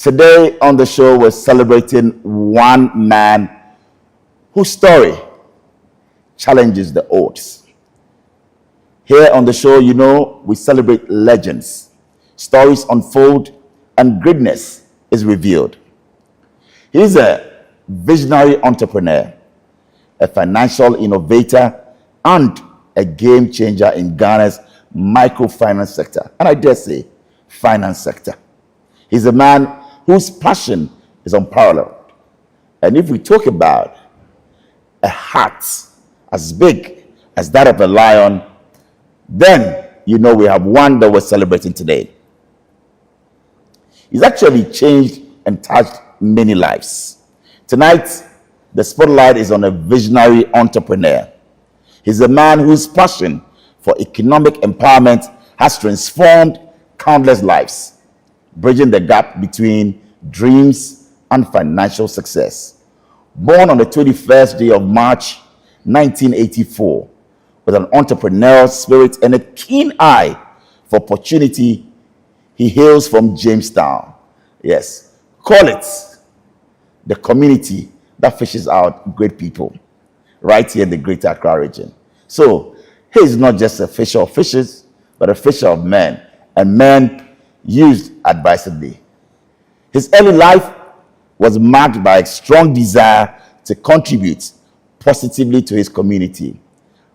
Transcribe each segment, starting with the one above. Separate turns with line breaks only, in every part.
Today on the show, we're celebrating one man whose story challenges the odds. Here on the show, we celebrate legends. Stories unfold and greatness is revealed. He's a visionary entrepreneur, a financial innovator, and a game changer in Ghana's microfinance sector, and I dare say, finance sector. He's a man whose passion is unparalleled. And if we talk about a heart as big as that of a lion, then we have one that we're celebrating today. He's actually changed and touched many lives. Tonight, the spotlight is on a visionary entrepreneur. He's a man whose passion for economic empowerment has transformed countless lives, bridging the gap between dreams and financial success. Born on the 21st day of March 1984, with an entrepreneurial spirit and a keen eye for opportunity, he hails from Jamestown. Yes, call it the community that fishes out great people right here in the Greater Accra region. So he is not just a fisher of fishes, but a fisher of men, and men used advisedly. His early life was marked by a strong desire to contribute positively to his community,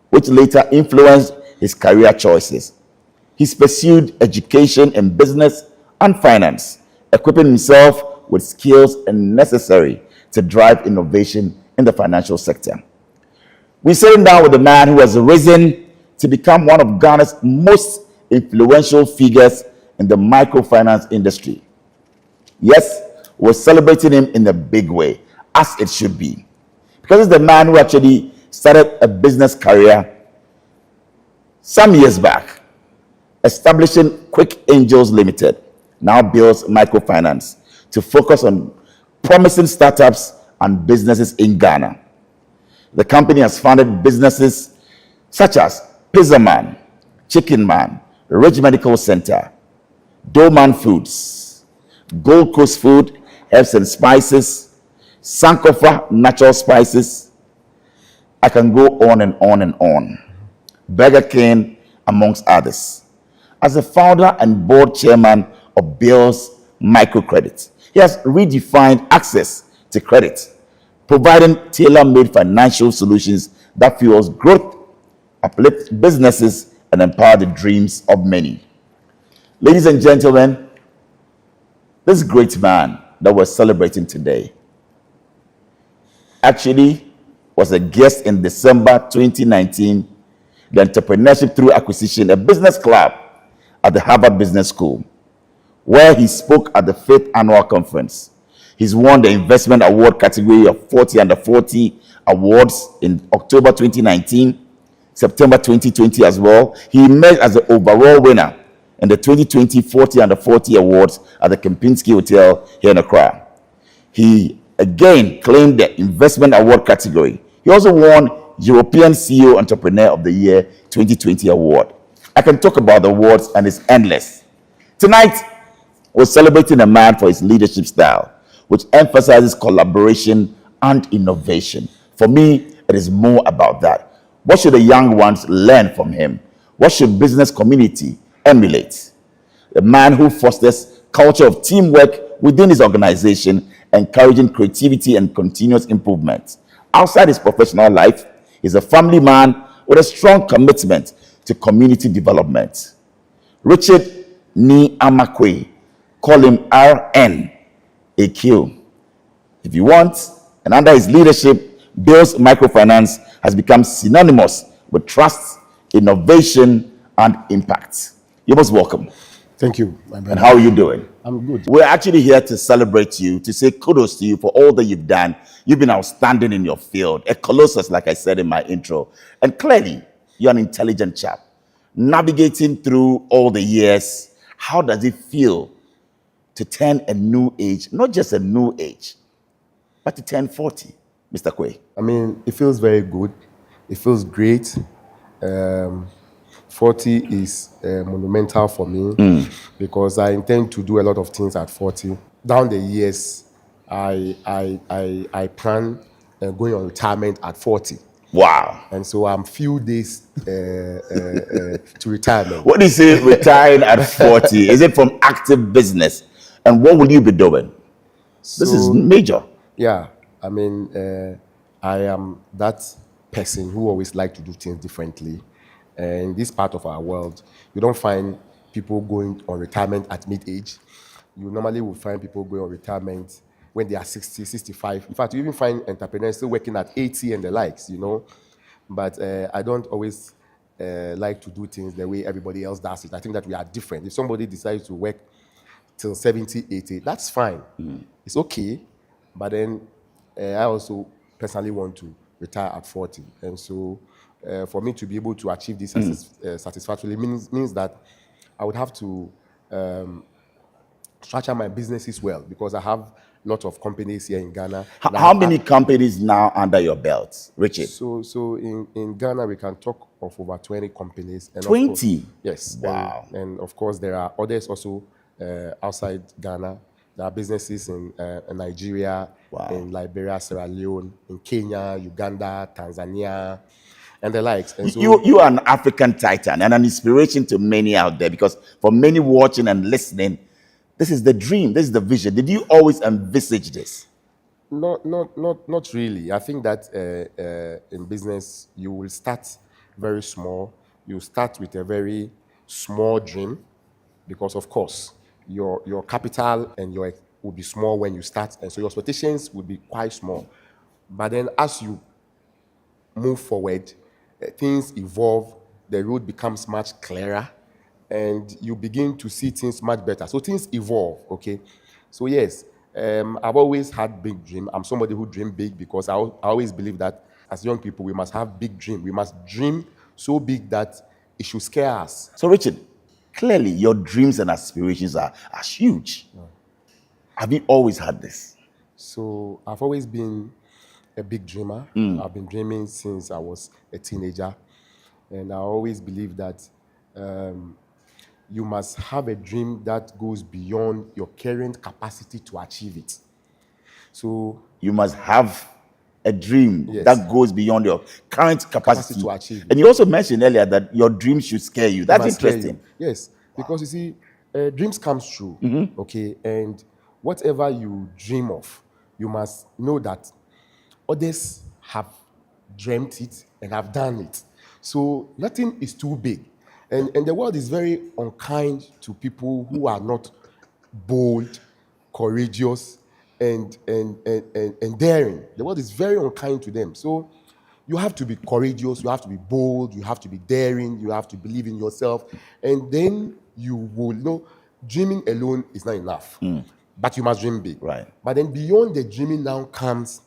which later influenced his career choices. He's pursued education in business and finance, equipping himself with skills necessary to drive innovation in the financial sector. We're sitting down with a man who has risen to become one of Ghana's most influential figures in the microfinance industry. Yes, we're celebrating him in a big way, as it should be, because he's the man who actually started a business career some years back, establishing Quick Angels Limited, now Bills Microfinance, to focus on promising startups and businesses in Ghana. The company has founded businesses such as Pizza Man, Chicken Man, Ridge Medical Center, Doman Foods, Gold Coast Food, Herbs and Spices, Sankofa Natural Spices. I can go on and on and on. Burger King, amongst others. As the founder and board chairman of Bills Microcredit, he has redefined access to credit, providing tailor-made financial solutions that fuels growth, uplifts businesses, and empower the dreams of many. Ladies and gentlemen, this great man that we're celebrating today actually was a guest in December 2019, the Entrepreneurship Through Acquisition, a business club at the Harvard Business School, where he spoke at the 5th annual conference. He's won the investment award category of 40 under 40 awards in October 2019, September 2020 as well. He emerged as the overall winner in the 2020 40 under 40 awards at the Kempinski Hotel here in Accra. He again claimed the investment award category. He also won European CEO Entrepreneur of the Year 2020 award. I can talk about the awards and it's endless. Tonight, we're celebrating a man for his leadership style, which emphasizes collaboration and innovation. For me, it is more about that. What should the young ones learn from him? What should business community emulate? A man who fosters culture of teamwork within his organization, encouraging creativity and continuous improvement. Outside his professional life, he's a family man with a strong commitment to community development. Richard Nii Armah Quaye, call him RNAQ if you want, and under his leadership, Bills Microfinance has become synonymous with trust, innovation, and impact. You're most welcome.
Thank you, my brother.
And how are you doing?
I'm good.
We're actually here to celebrate you, to say kudos to you for all that you've done. You've been outstanding in your field, a colossus, like I said in my intro. And clearly, you're an intelligent chap. Navigating through all the years, how does it feel to turn a new age, not just a new age, but to turn 40, Mr. Quaye?
I mean, it feels very good. It feels great. 40 is monumental for me because I intend to do a lot of things at 40. down the years, I plan going on retirement at 40.
Wow.
And so I'm few days to retirement.
What do you say retiring at 40? Is it from active business? And what will you be doing? This is
So
major.
yeah, I mean, I am that person who always like to do things differently. And in this part of our world, you don't find people going on retirement at mid-age. You normally will find people going on retirement when they are 60, 65. In fact, you even find entrepreneurs still working at 80 and the likes, you know. But I don't always like to do things the way everybody else does it. I think that we are different. If somebody decides to work till 70, 80, that's fine. It's okay. But then I also personally want to retire at 40. And so for me to be able to achieve this satisfactorily means that I would have to structure my businesses well, because I have a lot of companies here in Ghana. And I
How
have
many companies now under your belt, Richard?
so in Ghana, we can talk of over 20 companies. And
20?
Yes.
Wow.
And of course, there are others also outside Ghana. There are businesses in Nigeria,
Wow.
in Liberia, Sierra Leone, in Kenya, Uganda, Tanzania, and the likes. And so
You are an African titan and an inspiration to many out there, because for many watching and listening, this is the dream, this is the vision. Did you always envisage this?
Not really. I think that in business, you will start very small. You start with a very small dream, because of course your capital and your will be small when you start, and so your expectations will be quite small. But then as you move forward, things evolve, the road becomes much clearer, and you begin to see things much better. So things evolve, okay? So yes, I've always had big dream. I'm somebody who dream big, because I always believe that as young people, we must have big dream. We must dream so big that it should scare us.
So, Richard, clearly your dreams and aspirations are huge. Have you always had this?
So I've always been a big dreamer. I've been dreaming since I was a teenager. And I always believe that you must have a dream that goes beyond your current capacity to achieve it. So
You must have a dream
Yes.
that goes beyond your current capacity
to achieve it.
And you also mentioned earlier that your dream should scare you. That's
must scare you.
interesting.
Yes, because you see, dreams comes true, okay? And whatever you dream of, you must know that others have dreamt it and have done it. So nothing is too big. And the world is very unkind to people who are not bold, courageous, and daring. The world is very unkind to them. So you have to be courageous, you have to be bold, you have to be daring, you have to believe in yourself, and then you will know dreaming alone is not enough. But you must dream big.
Right.
But then beyond the dreaming now comes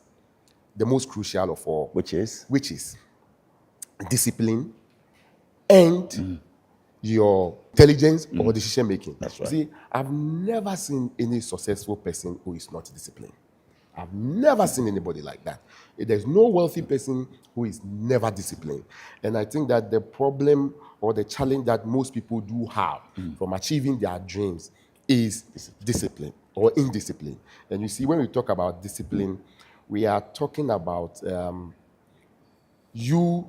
the most crucial of all,
Which is?
discipline and your intelligence or decision making.
That's
You
right.
see, I've never seen any successful person who is not disciplined. I've never seen anybody like that. There's no wealthy person who is never disciplined. And I think that the problem or the challenge that most people do have from achieving their dreams is discipline or indiscipline. And you see, when we talk about discipline, we are talking about you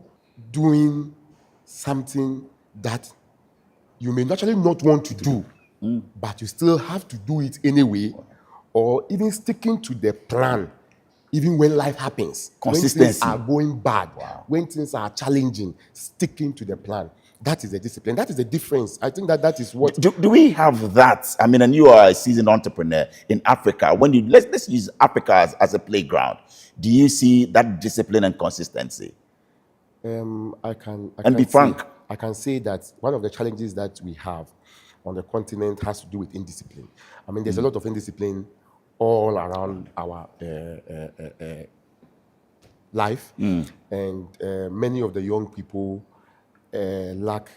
doing something that you may naturally not want to do, but you still have to do it anyway, or even sticking to the plan, even when life happens, when things
Consistency.
are going bad, when things are challenging, sticking to the plan. That is the discipline. That is the difference. I think that is what.
Do we have that? I mean, and you are a seasoned entrepreneur in Africa. When you let's use Africa as a playground. Do you see that discipline and consistency?
I can
be frank.
I can say that one of the challenges that we have on the continent has to do with indiscipline. I mean, there's a lot of indiscipline all around our life, and many of the young people lack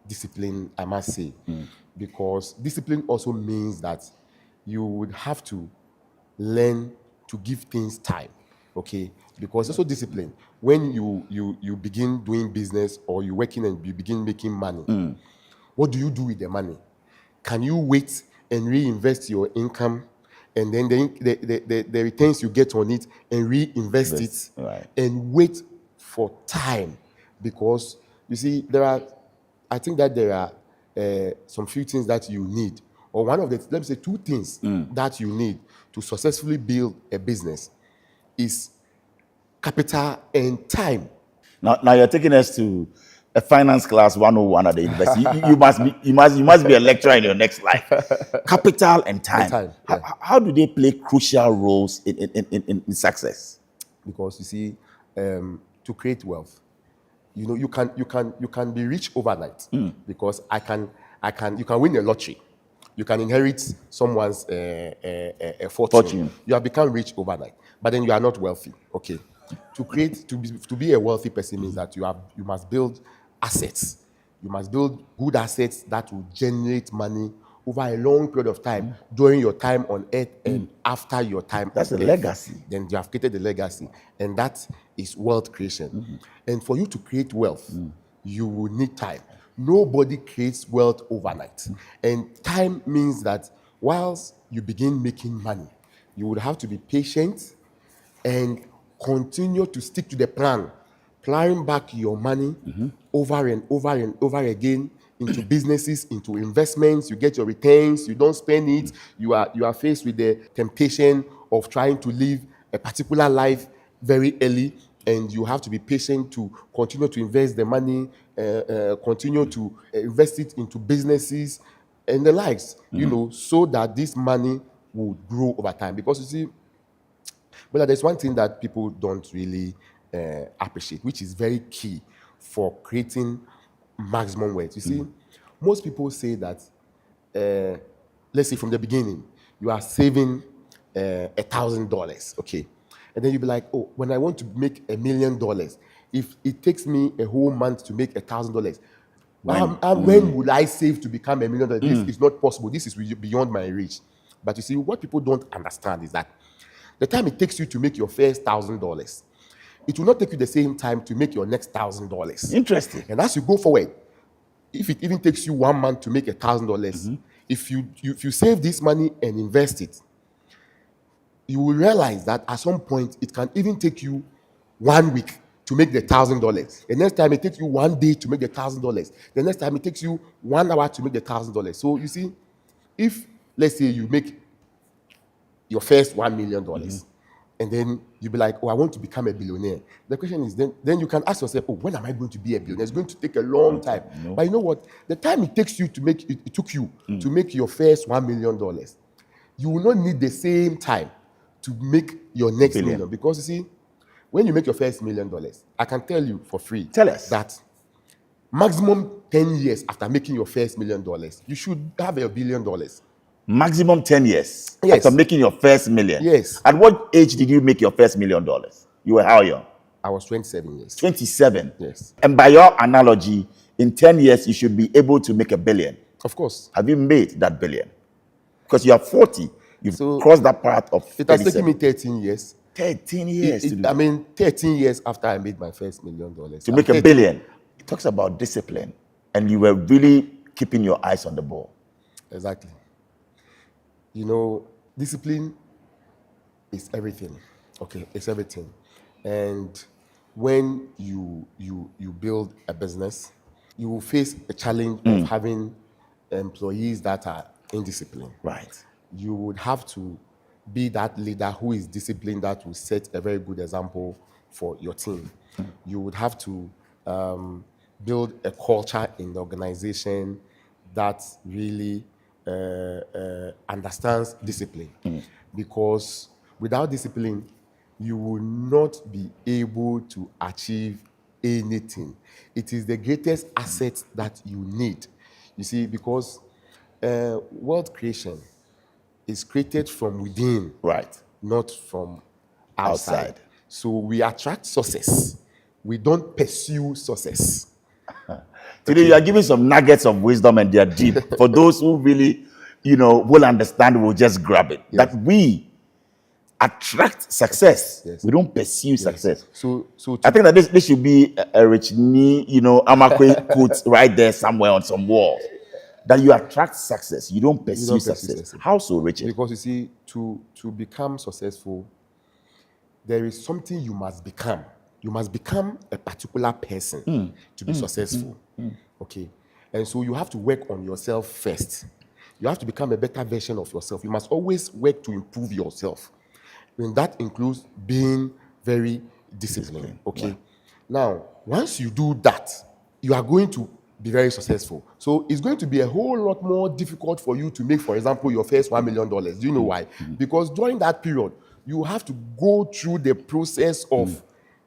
discipline, I must say, because discipline also means that you would have to learn to give things time, okay? Because also discipline, when you begin doing business or you're working and you begin making money, what do you do with the money? Can you wait and reinvest your income and then the returns you get on it and reinvest it,
right.
and wait for time. Because you see, I think that there are some few things that you need, or one of the, let me say, two things that you need to successfully build a business is capital and time.
Now you're taking us to a finance class 101 at the university. You must be a lecturer in your next life. Capital and time.
And time, yeah.
How do they play crucial roles in success?
Because you see, to create wealth, you can be rich overnight. Because you can win a lottery, you can inherit someone's fortune. You have become rich overnight, but then you are not wealthy. Okay, to be a wealthy person means that you must build assets. You must build good assets that will generate money over a long period of time, during your time on earth and after your time.
That's
on
a
earth.
legacy.
Then you have created a legacy, and that is wealth creation. And for you to create wealth, you will need time. Nobody creates wealth overnight. And time means that whilst you begin making money, you would have to be patient and continue to stick to the plan, plowing back your money over and over and over again into businesses, into investments. You get your returns, you don't spend it. You are faced with the temptation of trying to live a particular life very early, and you have to be patient to continue to invest the money, continue to invest it into businesses and the likes, so that this money will grow over time. Because you see, but there's one thing that people don't really appreciate, which is very key for creating maximum wealth. You see, most people say that, let's say from the beginning, you are saving $1,000, okay? And then you'll be like, oh, when I want to make $1 million, if it takes me a whole month to make $1,000, when will I save to become $1 million? This is not possible. This is beyond my reach. But you see, what people don't understand is that the time it takes you to make your first $1,000, it will not take you the same time to make your next $1,000.
Interesting.
And as you go forward, if it even takes you 1 month to make $1,000, if you save this money and invest it, you will realize that at some point it can even take you 1 week to make the $1,000. The next time it takes you 1 day to make the $1,000. The next time it takes you 1 hour to make the $1,000. So you see, if let's say you make your first $1 million, and then you'll be like, oh, I want to become a billionaire. The question is, then you can ask yourself, oh, when am I going to be a billionaire? It's going to take a long time. No. But you know what? The time it takes you to make it took you to make your first $1 million, you will not need the same time to make your next million. Because you see, when you make your first $1 million, I can tell you for free,
tell us,
that maximum 10 years after making your first $1 million, you should have $1 billion.
Maximum 10 years after making your first million.
Yes.
At what age did you make your first $1 million? You were how young?
I was 27 years.
27?
Yes.
And by your analogy, in 10 years, you should be able to make $1 billion.
Of course.
Have you made that billion? Because you are 40. You've crossed that part of 37.
It has taken me 13 years.
13 years to do that.
13 years after I made my first $1 million.
To make $1 billion. It talks about discipline. And you were really keeping your eyes on the ball.
Exactly. You know, discipline is everything. Okay, it's everything. And when you build a business, you will face a challenge of having employees that are indisciplined.
Right.
You would have to be that leader who is disciplined, that will set a very good example for your team. You would have to build a culture in the organization that really understands discipline. Because without discipline, you will not be able to achieve anything. It is the greatest asset that you need. You see, because wealth creation is created from within,
right,
not from outside. So we attract success. We don't pursue success.
Today you are giving some nuggets of wisdom, and they are deep. For those who really, will understand, will just grab it. Yes. That we attract success.
Yes.
We don't pursue success.
So
I think that this should be a rich Nii, Armah Quaye quote right there somewhere on some wall. that you attract success, you don't pursue,
don't pursue
success.
success.
How so, Richard?
Because you see, to become successful, there is something you must become. You must become a particular person to be successful. Okay. And so you have to work on yourself first. You have to become a better version of yourself. You must always work to improve yourself. And that includes being very disciplined. Okay.
Yeah.
Now, once you do that, you are going to be very successful. So it's going to be a whole lot more difficult for you to make, for example, your first $1 million. Do you know why? Because during that period, you have to go through the process of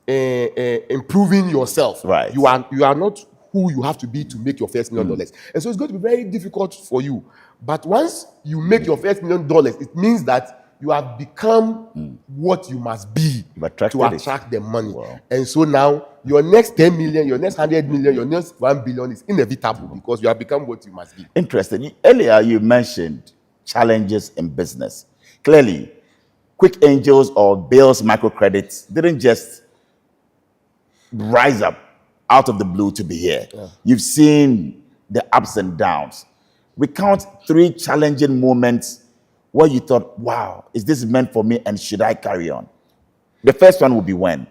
improving yourself.
Right.
You are not who you have to be to make your first $1 million. And so it's going to be very difficult for you. But once you make your first $1 million, it means that you have become what you must be to attract the money.
Wow.
And so now your next 10 million, your next 100 million, your next 1 billion is inevitable because you have become what you must be.
Interesting. Earlier, you mentioned challenges in business. Clearly, Quick Angels or Bill's microcredits didn't just rise up out of the blue to be here.
Yeah.
You've seen the ups and downs. Recount 3 challenging moments where you thought, wow, is this meant for me and should I carry on? The first one would be when?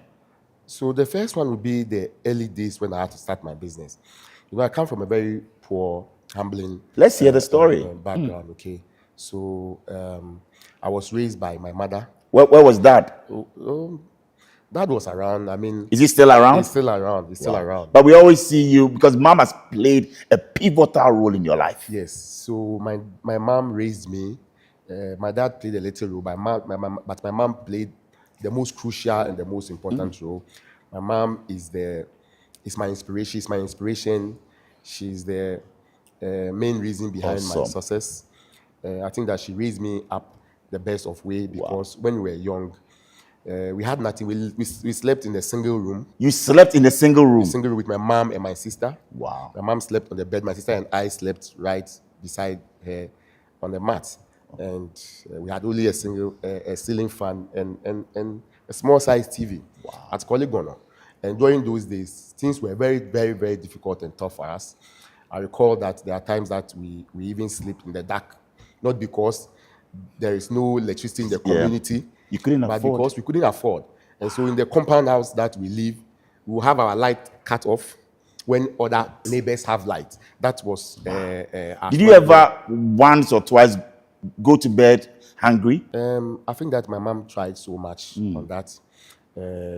So the first one would be the early days when I had to start my business. You know, I come from a very poor, humbling
Let's hear the story.
background, okay? So I was raised by my mother.
Where was that?
Dad was around. I mean,
Is he still around?
He's still around. He's still around.
But we always see you because mom has played a pivotal role in your life.
Yes. So my mom raised me. My dad played a little role, but my mom played the most crucial and the most important role. My mom is my inspiration. She's my inspiration. She's the main reason behind my success. I think that she raised me up the best of way because when we were young, we had nothing. We slept in a single room.
You slept in a single room?
A single room with my mom and my sister.
Wow.
My mom slept on the bed. My sister and I slept right beside her on the mat. And we had only a ceiling fan and a small size TV at Kolegono. And during those days, things were very, very, very difficult and tough for us. I recall that there are times that we even sleep in the dark, not because there is no electricity in the community,
you couldn't
but
afford.
because we couldn't afford. And so in the compound house that we live, we will have our light cut off when other neighbors have light. That was
Did you ever once or twice go to bed hungry?
I think that my mom tried so much on that.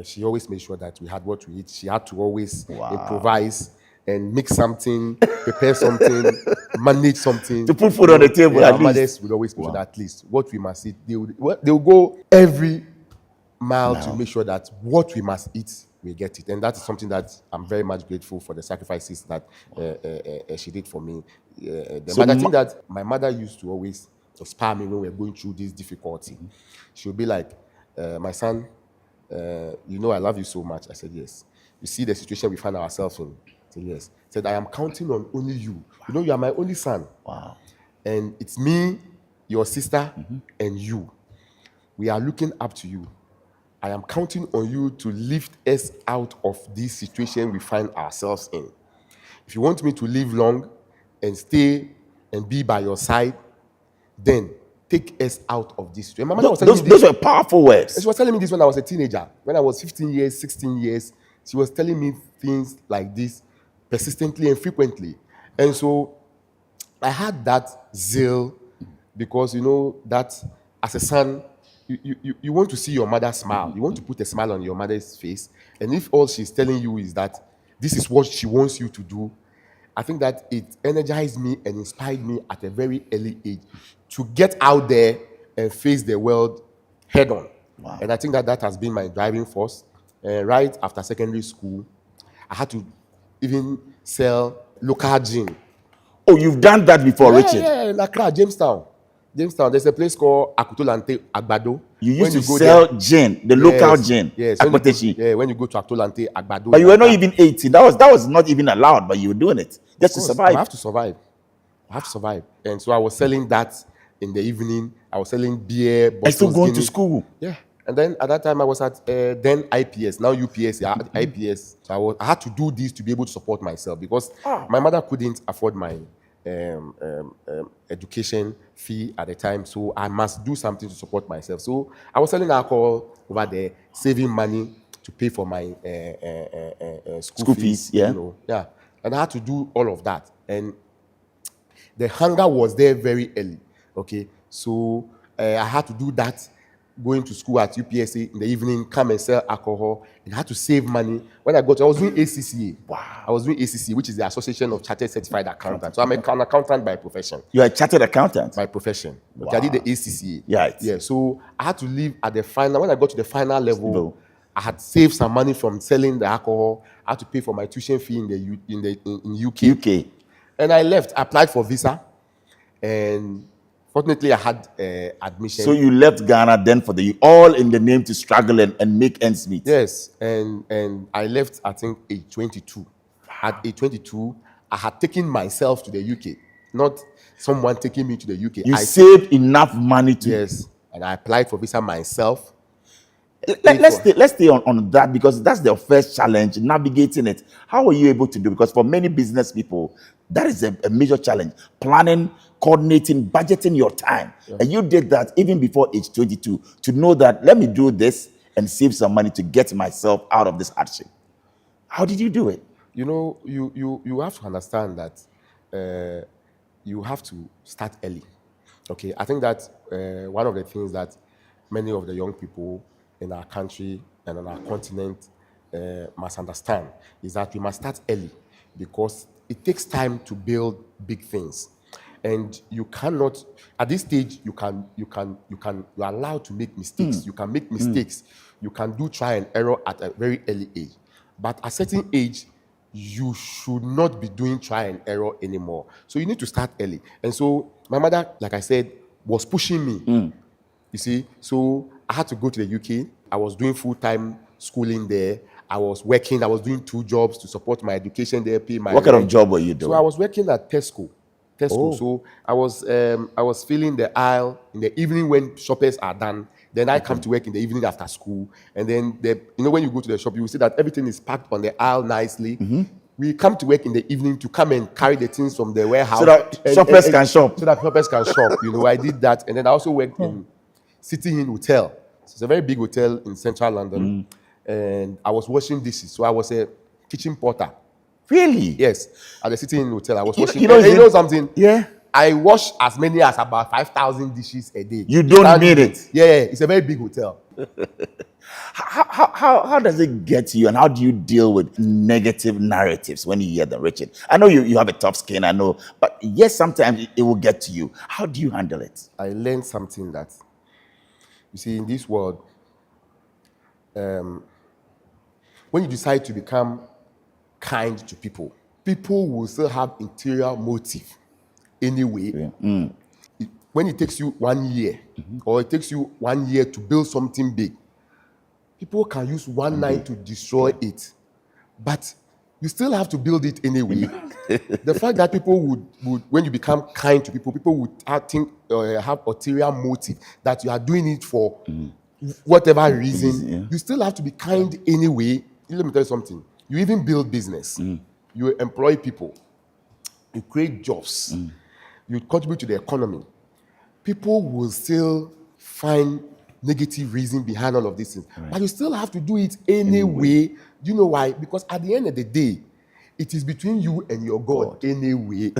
She always made sure that we had what we eat. She had to always improvise and make something, prepare something, manage something.
To put food on the table, at
our
least.
mothers would always make sure that at least what we must eat. They will go every mile to make sure that what we must eat, we get it. And that is something that I'm very much grateful for the sacrifices that she did for me. But I think that my mother used to always inspire me when we were going through this difficulty. She would be like, my son, you know I love you so much. I said, yes. You see the situation we find ourselves in? I said, yes. I said, I am counting on only you. You know, you are my only son.
Wow.
And it's me, your sister, and you. We are looking up to you. I am counting on you to lift us out of this situation we find ourselves in. If you want me to live long and stay and be by your side, then take us out of this situation. My mother was telling me
those were powerful words.
She was telling me this when I was a teenager. When I was 15 years, 16 years, she was telling me things like this persistently and frequently. And so I had that zeal because, you know, that as a son, you want to see your mother smile. You want to put a smile on your mother's face. And if all she's telling you is that this is what she wants you to do, I think that it energized me and inspired me at a very early age to get out there and face the world head on.
Wow.
And I think that that has been my driving force. Right after secondary school, I had to even sell local gin.
Oh, you've done that before, Richard?
Yeah, in Accra, Jamestown. There's a place called Akutolante Agbado.
You used to sell gin, the local gin.
Yes. When you go to Akutolante Agbado.
But you were not even 18. That was not even allowed, but you were doing it just to survive.
I have to survive. And so I was selling that in the evening. I was selling beer.
I still going to school.
Yeah. And then at that time I was at then IPS, now UPS, IPS. So I had to do this to be able to support myself because my mother couldn't afford my education fee at the time, so I must do something to support myself. So I was selling alcohol over there, saving money to pay for my school
School
fees,
fees, yeah.
yeah. And I had to do all of that. And the hunger was there very early. Okay, so I had to do that, going to school at UPSA in the evening, come and sell alcohol, and I had to save money. When I got, I was doing ACCA.
Wow.
I was doing ACCA, which is the Association of Chartered Certified Accountants. So I'm an accountant by profession.
You're a chartered accountant.
By profession. Okay, I did the ACCA.
Right.
Yeah. So I had to leave at the final. When I got to the final level, I had saved some money from selling the alcohol. I had to pay for my tuition fee in UK.
UK.
And I left. I applied for visa, and fortunately, I had admission.
So you left Ghana then for all in the name to struggle and make ends meet.
Yes, and I left, I think, age 22. At age 22, I had taken myself to the UK, not someone taking me to the UK.
You saved enough money to...
Yes, and I applied for visa myself.
Let's stay on that, because that's the first challenge, navigating it. How were you able to do? Because for many business people, that is a major challenge. Planning, coordinating, budgeting your time. Yeah. And you did that even before age 22, to know that, let me do this and save some money to get myself out of this hardship. How did you do it?
You have to understand that you have to start early. Okay, I think that one of the things that many of the young people in our country and on our continent must understand is that we must start early, because it takes time to build big things, and you cannot, at this stage, you are allowed to make mistakes. You can make mistakes. You can do try and error at a very early age, but at a certain age, you should not be doing try and error anymore. So you need to start early. And so my mother, like I said, was pushing me. You see, so I had to go to the UK. I was doing full-time schooling there. I was working. I was doing 2 jobs to support my education there, pay my
What kind
rent.
of job were you doing?
So I was working at Tesco.
Oh.
So I was filling the aisle in the evening when shoppers are done. Then I come to work in the evening after school. And then when you go to the shop, you will see that everything is packed on the aisle nicely. We come to work in the evening to come and carry the things from the warehouse,
so that shoppers can shop.
So that shoppers can shop. I did that, and then I also worked in City Inn Hotel. So it's a very big hotel in central London, and I was washing dishes. So I was a kitchen porter.
Really?
Yes, at the City Inn Hotel, I was washing.
You know
something?
Yeah.
I wash as many as about 5,000 dishes a day.
You don't need it.
Yeah, it's a very big hotel.
How does it get to you, and how do you deal with negative narratives when you hear them, Richard? I know you have a tough skin, I know, but yes, sometimes it will get to you. How do you handle it?
I learned something that, you see, in this world, when you decide to become kind to people, people will still have interior motive anyway.
Yeah.
When it takes you 1 year, or it takes you 1 year to build something big, people can use one night to destroy it, but you still have to build it anyway. The fact that people would, when you become kind to people, people would have ulterior motive, that you are doing it for whatever reason. You still have to be kind anyway. Let me tell you something. You even build business. You employ people. You create jobs. You contribute to the economy. People will still find negative reason behind all of these things. Right. But you still have to do it anyway. Do you know why? Because at the end of the day, it is between you and your God anyway.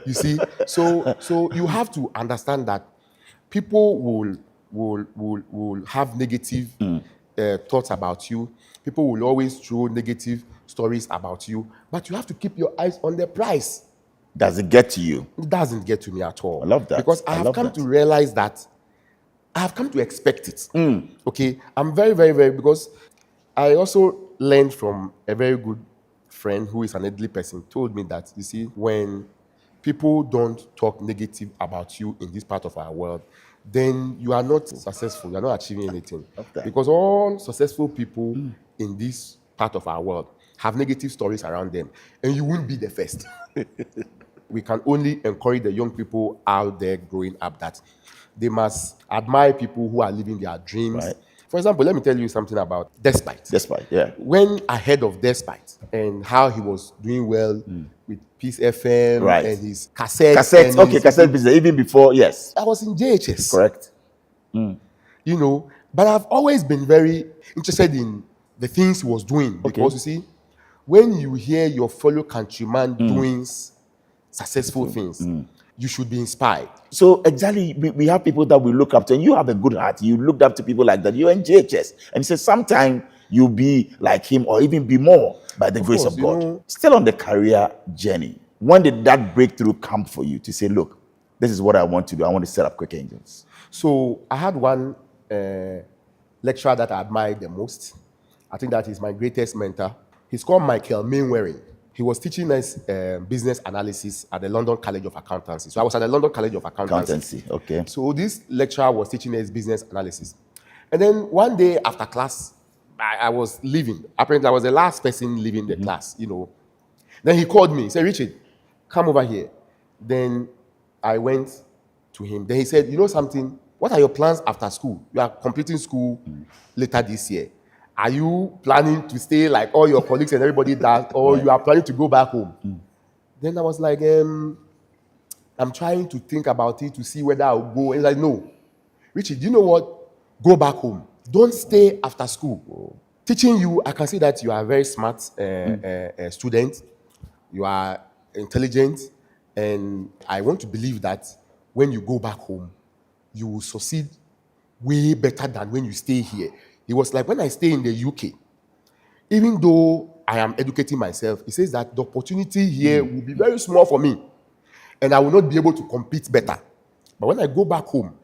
You see? So you have to understand that people will have negative thoughts about you. People will always throw negative stories about you. But you have to keep your eyes on the prize.
Does it get to you?
It doesn't get to me at all.
I love that.
Because I have come to realize that I have come to expect it. Okay, I'm very, very, very, because I also learned from a very good friend who is an elderly person, told me that, you see, when people don't talk negative about you in this part of our world, then you are not successful, you are not achieving anything.
Okay.
Because all successful people in this part of our world have negative stories around them, and you won't be the first. We can only encourage the young people out there growing up that they must admire people who are living their dreams.
Right.
For example, let me tell you something about Despite.
Despite, yeah.
When I heard of Despite and how he was doing well with Peace FM
Right.
and his cassettes.
Cassettes,
and
okay,
his-
cassette business, even before, yes.
I was in JHS.
Correct.
You know, but I've always been very interested in the things he was doing. Because you see, when you hear your fellow countryman doing successful things, you should be inspired.
So exactly, we have people that we look up to, and you have a good heart. You looked up to people like that. You're in JHS, and he said sometime you'll be like him, or even be more by the grace
course,
of
you
God.
know.
Still on the career journey, when did that breakthrough come for you to say, look, this is what I want to do. I want to set up Quick Angels.
So I had one lecturer that I admired the most. I think that is my greatest mentor. He's called Michael Mainwaring. He was teaching us business analysis at the London College of Accountancy. So I was at the London College of
Accountancy, okay.
So this lecturer was teaching us business analysis. And then one day after class, I was leaving. Apparently, I was the last person leaving the class, you know. Then he called me. He said, Richard, come over here. Then I went to him. Then he said, you know something? What are your plans after school? You are completing school later this year. Are you planning to stay like all your colleagues and everybody does, or you are planning to go back home? Then I was like, I'm trying to think about it to see whether I'll go. And he's like, no. Richard, you know what? Go back home. Don't stay after school. Teaching you, I can see that you are a very smart student. You are intelligent. And I want to believe that when you go back home, you will succeed way better than when you stay here. He was like, when I stay in the UK, even though I am educating myself, he says that the opportunity here will be very small for me, and I will not be able to compete better. But when I go back home,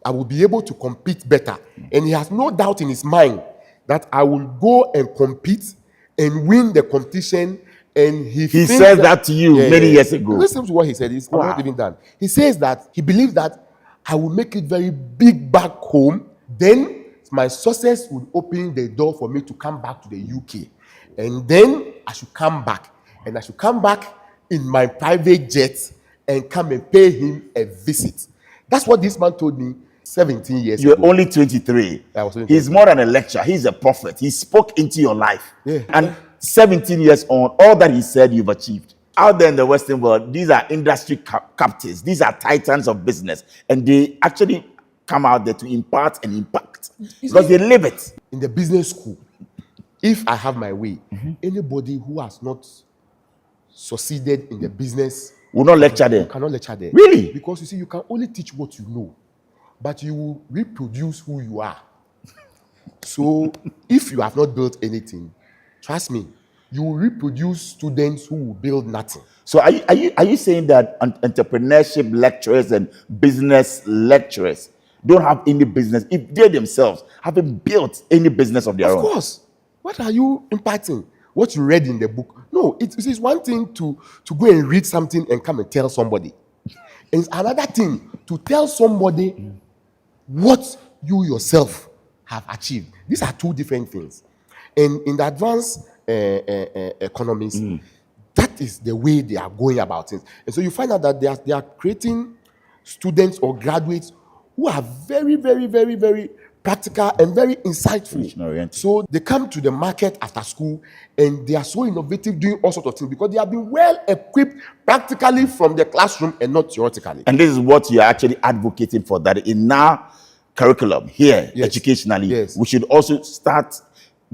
I will be able to compete better. And he has no doubt in his mind that I will go and compete and win the competition. And he
said that to you many years ago.
Listen to what he said. I'm not even done. He says that he believes that I will make it very big back home. Then my success would open the door for me to come back to the UK. And then I should come back. And I should come back in my private jet and come and pay him a visit. That's what this man told me 17 years ago.
You're only 23.
I was only
He's
23.
more than a lecturer. He's a prophet. He spoke into your life.
Yeah.
And 17 years on, all that he said, you've achieved. Out there in the Western world, these are industry captains. These are titans of business. And they actually come out there to impart and impact. Because they live it.
In the business school, if I have my way, anybody who has not succeeded in the business
Will not lecture there.
cannot lecture there.
Really?
Because you see, you can only teach what you know, but you will reproduce who you are. So if you have not built anything, trust me, you will reproduce students who will build nothing.
So are you saying that entrepreneurship lecturers and business lecturers don't have any business if they themselves haven't built any business of their own?
Of course. What are you impacting? What you read in the book? No, it is one thing to go and read something and come and tell somebody. It's another thing to tell somebody what you yourself have achieved. These are two different things. And in the advanced economies, that is the way they are going about it. And so you find out that they are creating students or graduates who are very, very, very, very practical and very insightful. So they come to the market after school and they are so innovative doing all sorts of things because they have been well equipped practically from the classroom and not theoretically.
And this is what you're actually advocating for, that in our curriculum here, educationally, we should also start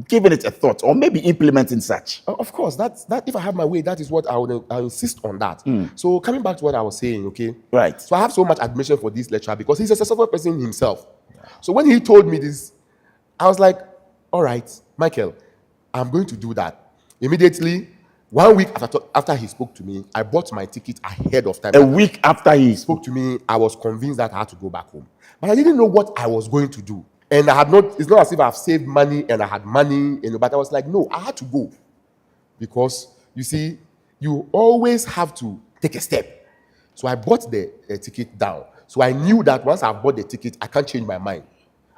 giving it a thought or maybe implementing such.
Of course, that if I have my way, that is what I insist on that. So coming back to what I was saying, okay?
Right.
So I have so much admiration for this lecturer because he's a successful person himself. So when he told me this, I was like, all right, Michael, I'm going to do that. Immediately, 1 week after he spoke to me, I bought my ticket ahead of time.
A week after he
spoke to me, I was convinced that I had to go back home. But I didn't know what I was going to do. And I had not, it's not as if I've saved money and I had money, but I was like, no, I had to go. Because, you see, you always have to take a step. So I bought the ticket down. So I knew that once I bought the ticket, I can't change my mind.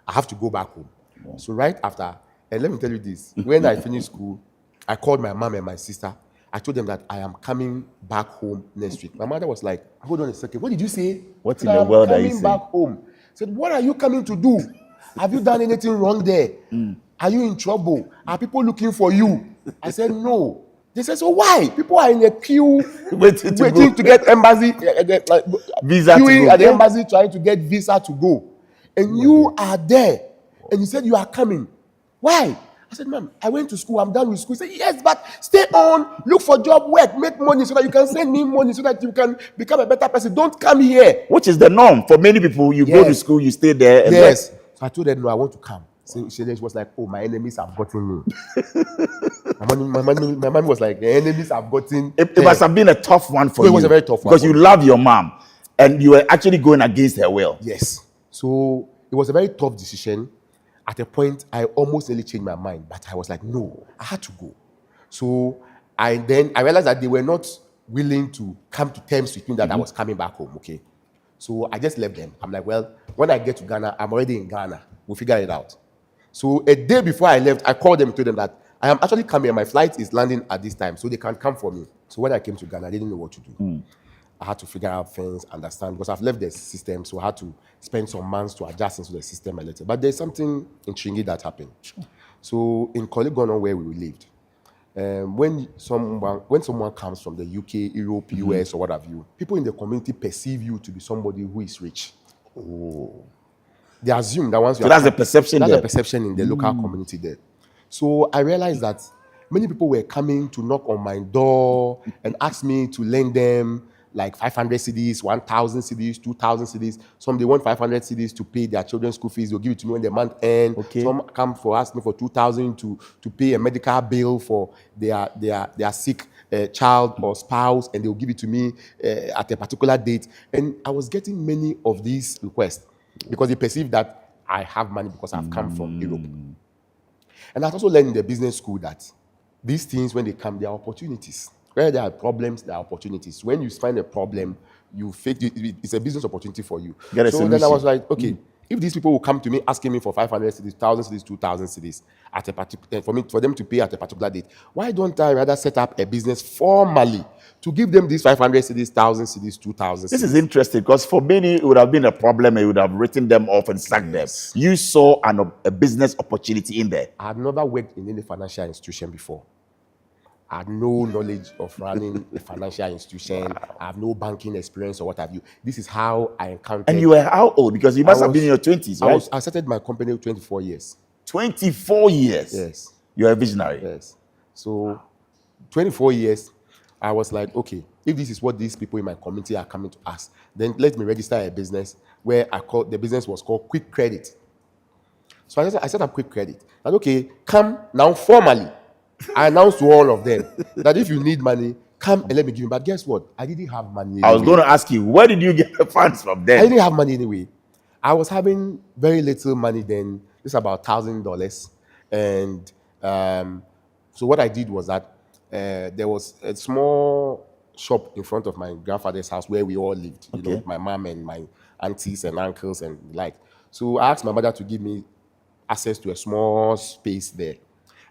I have to go back home. So right after, and let me tell you this, when I finished school, I called my mom and my sister. I told them that I am coming back home next week. My mother was like, hold on a second. What did you say?
What in the world are you saying?
Coming back home. I said, what are you coming to do? have you done anything wrong there? Are you in trouble? Are people looking for you? I said, no. They said, so why? People are in a queue
Waiting
to get embassy,
visa to
queuing
go.
at the embassy trying to get visa to go. And you are there. And you said you are coming. Why? I said, ma'am, I went to school. I'm done with school. He said, yes, but stay on, look for job, work, make money so that you can send me money so that you can become a better person. Don't come here.
Which is the norm for many people. You go to school, you stay there. And
yes. So I told them, no, I want to come. So she was like, oh, my enemies have gotten me. my mom was like, the enemies have gotten
it must have been a tough one for you.
It was a very tough one.
Because you love your mom and you were actually going against her will.
Yes. So it was a very tough decision. At a point, I almost nearly changed my mind, but I was like, no, I had to go. So I realized that they were not willing to come to terms with me that I was coming back home, okay? So I just left them. I'm like, well, when I get to Ghana, I'm already in Ghana. We'll figure it out. So a day before I left, I called them and told them that I am actually coming. My flight is landing at this time, so they can come for me. So when I came to Ghana, I didn't know what to do. I had to figure out things, understand, because I've left the system, so I had to spend some months to adjust into the system a little. But there's something intriguing that happened. Sure. So in Ghana, where we lived, when someone comes from the UK, Europe, US, or what have you, people in the community perceive you to be somebody who is rich. Oh. They assume that once you
that's the perception.
That's the perception in the local community there. So I realized that many people were coming to knock on my door and ask me to lend them like 500 cedis, 1,000 cedis, 2,000 cedis. Some they want 500 cedis to pay their children's school fees. They'll give it to me when the month ends. Okay. Some come ask me for 2,000 to pay a medical bill for their sick child or spouse, and they'll give it to me at a particular date. And I was getting many of these requests because they perceive that I have money because I've come from Europe. And I've also learned in the business school that these things, when they come, they are opportunities. Where there are problems, there are opportunities. When you find a problem, you face it, it's a business opportunity for you. So then I was like, okay, if these people will come to me asking me for 500 cedis, 1,000 cedis, 2,000 cedis at a particular, for them to pay at a particular date, why don't I rather set up a business formally to give them these 500 cedis, 1,000 cedis, 2,000 cedis?
This is interesting because for many it would have been a problem and you would have written them off and sacked them. You saw a business opportunity in there.
I had never worked in any financial institution before. I had no knowledge of running a financial institution. Wow. I have no banking experience or what have you. This is how I encountered.
And you were how old? Because you must have been in your 20s, right?
I started my company with 24 years.
24 years?
Yes.
You're a visionary.
Yes. So 24 years, I was like, okay, if this is what these people in my community are coming to ask, then let me register a business where the business was called Quick Credit. So I set up Quick Credit. And okay, come now formally. I announced to all of them that if you need money, come and let me give you. But guess what? I didn't have money anyway.
I was going to ask you, where did you get the funds from then?
I didn't have money anyway. I was having very little money then. It's about $1,000. And so what I did was that there was a small shop in front of my grandfather's house where we all lived. You know, my mom and my aunties and uncles and like. So I asked my mother to give me access to a small space there.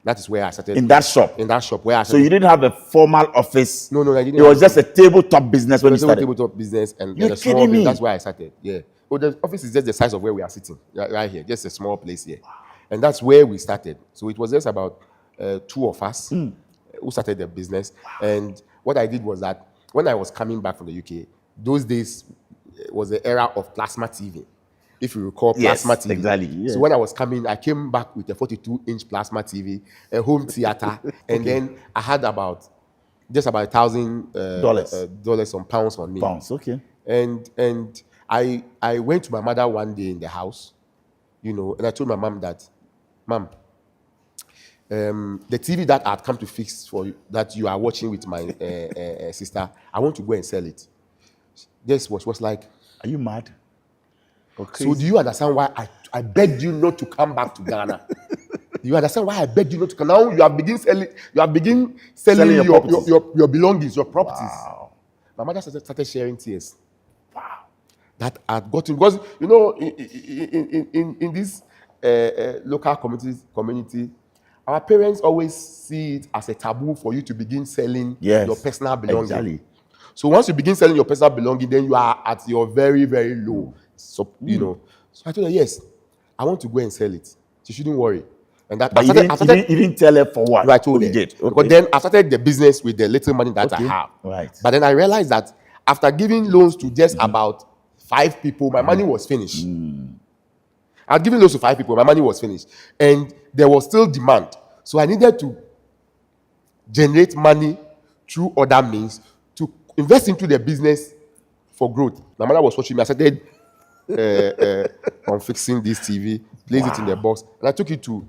That is where I started.
In that shop?
In that shop. Where I
started. So you didn't have a formal office?
No, I didn't.
It was just a tabletop business when you started?
Tabletop business. And
you're kidding me?
That's where I started, yeah. Well, the office is just the size of where we are sitting, right here. Just a small place here. Wow. And that's where we started. So it was just about 2 of us who started the business. Wow. And what I did was that when I was coming back from the UK, those days was the era of plasma TV. If you recall, plasma TV.
Exactly. Yeah.
So when I was coming, I came back with a 42-inch plasma TV, a home theater, and then I had just about $1,000 on pounds on me.
Pounds, okay.
And I went to my mother one day in the house, you know, and I told my mom that, Mom, the TV that I had come to fix for you, that you are watching with my sister, I want to go and sell it. This was like, are you mad? Okay. So do you understand why I begged you not to come back to Ghana? Do you understand why I begged you not to come? Now you have begun selling your belongings, your properties. Wow. My mother started sharing tears. Wow. That I'd gotten, because you know, in this local community, our parents always see it as a taboo for you to begin selling your personal belongings. Exactly. So once you begin selling your personal belongings, then you are at your very, very low. So, you know, so I told her, yes, I want to go and sell it. She shouldn't worry. And that
But you didn't tell her for what?
No, I told
her.
her.
You did. Okay.
Because then I started the business with the little money that I have.
Right.
But then I realized that after giving loans to just about 5 people, my money was finished. I had given loans to 5 people, my money was finished. And there was still demand. So I needed to generate money through other means to invest into the business for growth. My mother was watching me. I started on fixing this TV, placed it in the box, and I took it to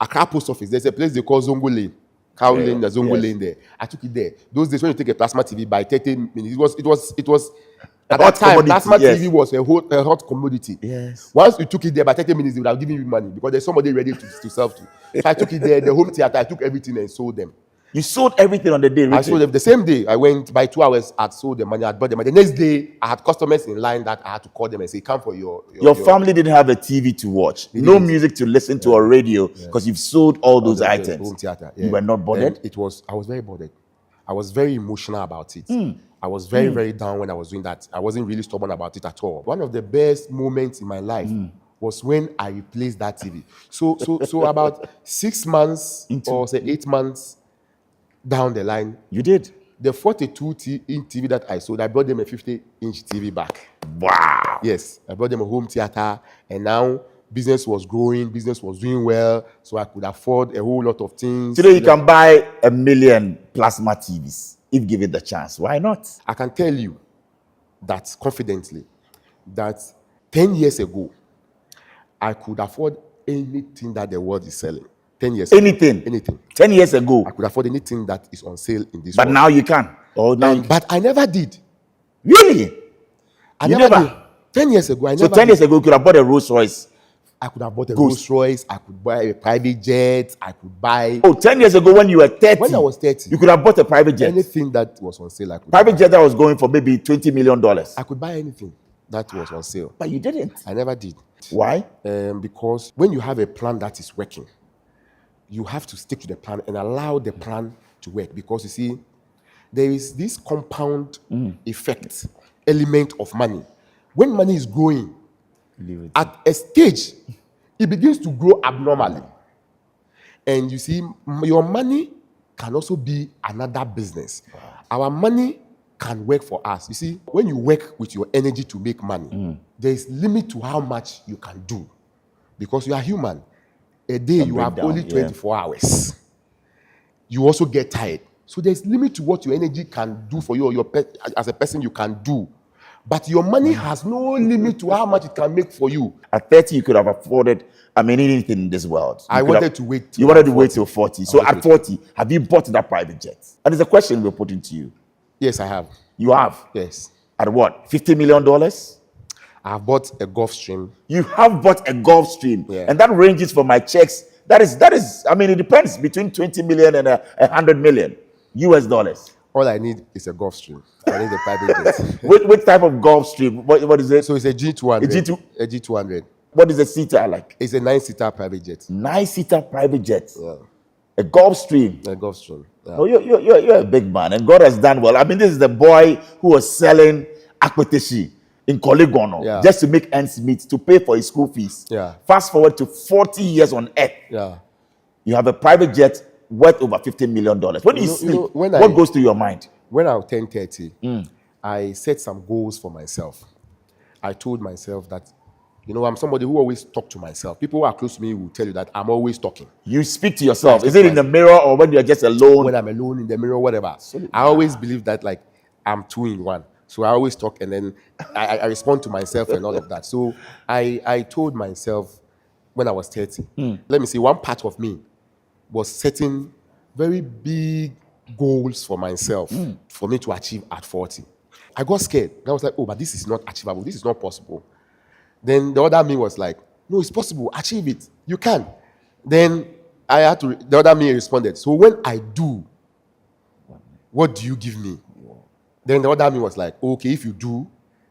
Accra Post Office. There's a place they call Zongo Lane. Cow Lane, the Zongo Lane there. I took it there. Those days when you take a plasma TV by 30 minutes, it was at that time, plasma TV was a hot commodity.
Yes.
Once you took it there by 30 minutes, they would have given you money because there's somebody ready to sell to. So I took it there, the home theater, I took everything and sold them.
You sold everything on the day, Richard?
I sold them the same day. I went by 2 hours, I sold the money, I bought them. The next day, I had customers in line that I had to call them and say, come for your
family didn't have a TV to watch, no music to listen to or radio because you've sold all those items.
Home theater.
You were not bothered?
I was very bothered. I was very emotional about it. I was very, very down when I was doing that. I wasn't really stubborn about it at all. One of the best moments in my life was when I replaced that TV. So about 6 months or say 8 months down the line,
you did.
The 42-inch TV that I sold, I brought them a 50-inch TV back.
Wow.
Yes, I brought them a home theater, and now business was growing, business was doing well, so I could afford a whole lot of things.
Today you can buy 1 million plasma TVs if given the chance. Why not?
I can tell you that confidently that 10 years ago, I could afford anything that the world is selling. 10 years
anything.
Ago. Anything.
10 years ago.
I could afford anything that is on sale in this
But
world.
now you can.
But I never did.
Really?
I never did. 10 years ago, I never did.
So 10 years ago, you could have bought a Rolls Royce.
I could have bought a Rolls Royce. I could buy a private jet. I could buy...
10 years ago when you were 30.
When I was 30.
You could have bought a private jet.
Anything that was on sale, I could
Private jet that was going for maybe $20 million.
I could buy anything that was on sale.
But you didn't.
I never did.
Why?
Because when you have a plan that is working, you have to stick to the plan and allow the plan to work. Because you see, there is this compound effect element of money. When money is growing, at a stage, it begins to grow abnormally. And you see, your money can also be another business. Wow. Our money can work for us. You see, when you work with your energy to make money, there is limit to how much you can do. Because you are human. A day you have only 24 hours. You also get tired. So there's limit to what your energy can do for you, as a person you can do. But your money has no limit to how much it can make for you. At 30, you could have afforded, anything in this world. You wanted to wait. You wanted to wait till 40. So at 40, have you bought that private jet? And there's a question we're putting to you. Yes, I have. You have? Yes. At what? $50 million? I've bought a Gulfstream. You have bought a Gulfstream. Yeah. And that ranges for my checks. That is, it depends between 20 million and 100 million US dollars. All I need is a Gulfstream. I need a private jet. Which type of Gulfstream? What is it? So it's a G200. A G200. What is the seater like? It's a 9-seater private jet. 9-seater private jet. Yeah. A Gulfstream. A Gulfstream. Yeah. Oh, you're a big man, and God has done well. This is the boy who was selling akpetishi in Kolegono just to make ends meet, to pay for his school fees. Yeah. Fast forward to 40 years on earth. Yeah. You have a private jet worth over $15 million. When you sleep, what goes through your mind? When I was 30, I set some goals for myself. I told myself that, I'm somebody who always talk to myself. People who are close to me will tell you that I'm always talking. You speak to yourself. Is it in the mirror or when you're just alone? When I'm alone in the mirror, whatever. Absolutely. I always believe that I'm 2 in 1. So I always talk and then I respond to myself and all of that. So I told myself when I was 30, let me see, one part of me was setting very big goals for myself for me to achieve at 40. I got scared. I was like, but this is not achievable. This is not possible. Then the other me was like, no, it's possible. Achieve it. You can. Then the other me responded, so when I do, what do you give me? Then the other me was like, okay, if you do,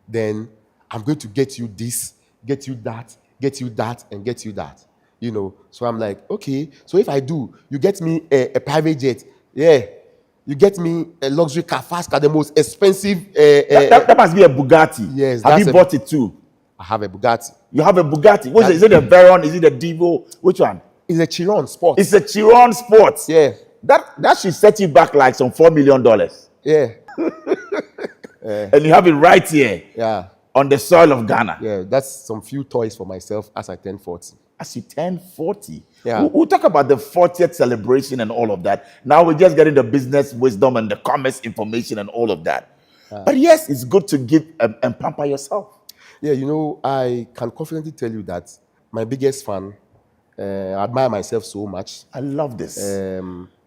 then I'm going to get you this, get you that, get you that, and get you that. So I'm like, okay, so if I do, you get me a private jet. Yeah. You get me a luxury car, fast car, the most expensive. That must be a Bugatti. Yes. Have you bought it too? I have a Bugatti.
You have a Bugatti. Which is it? A Veyron? Is it a Devo? Which one?
It's a Chiron Sport.
It's a Chiron Sport.
Yeah.
That should set you back like some $4 million.
Yeah.
And you have it right here.
Yeah.
On the soil of Ghana.
Yeah. That's some few toys for myself as I turn 40.
As you turn 40.
Yeah.
We'll talk about the 40th celebration and all of that. Now we're just getting the business wisdom and the commerce information and all of that. But yes, it's good to give and pamper yourself.
Yeah, you know, I can confidently tell you that my biggest fan, I admire myself so much.
I love this.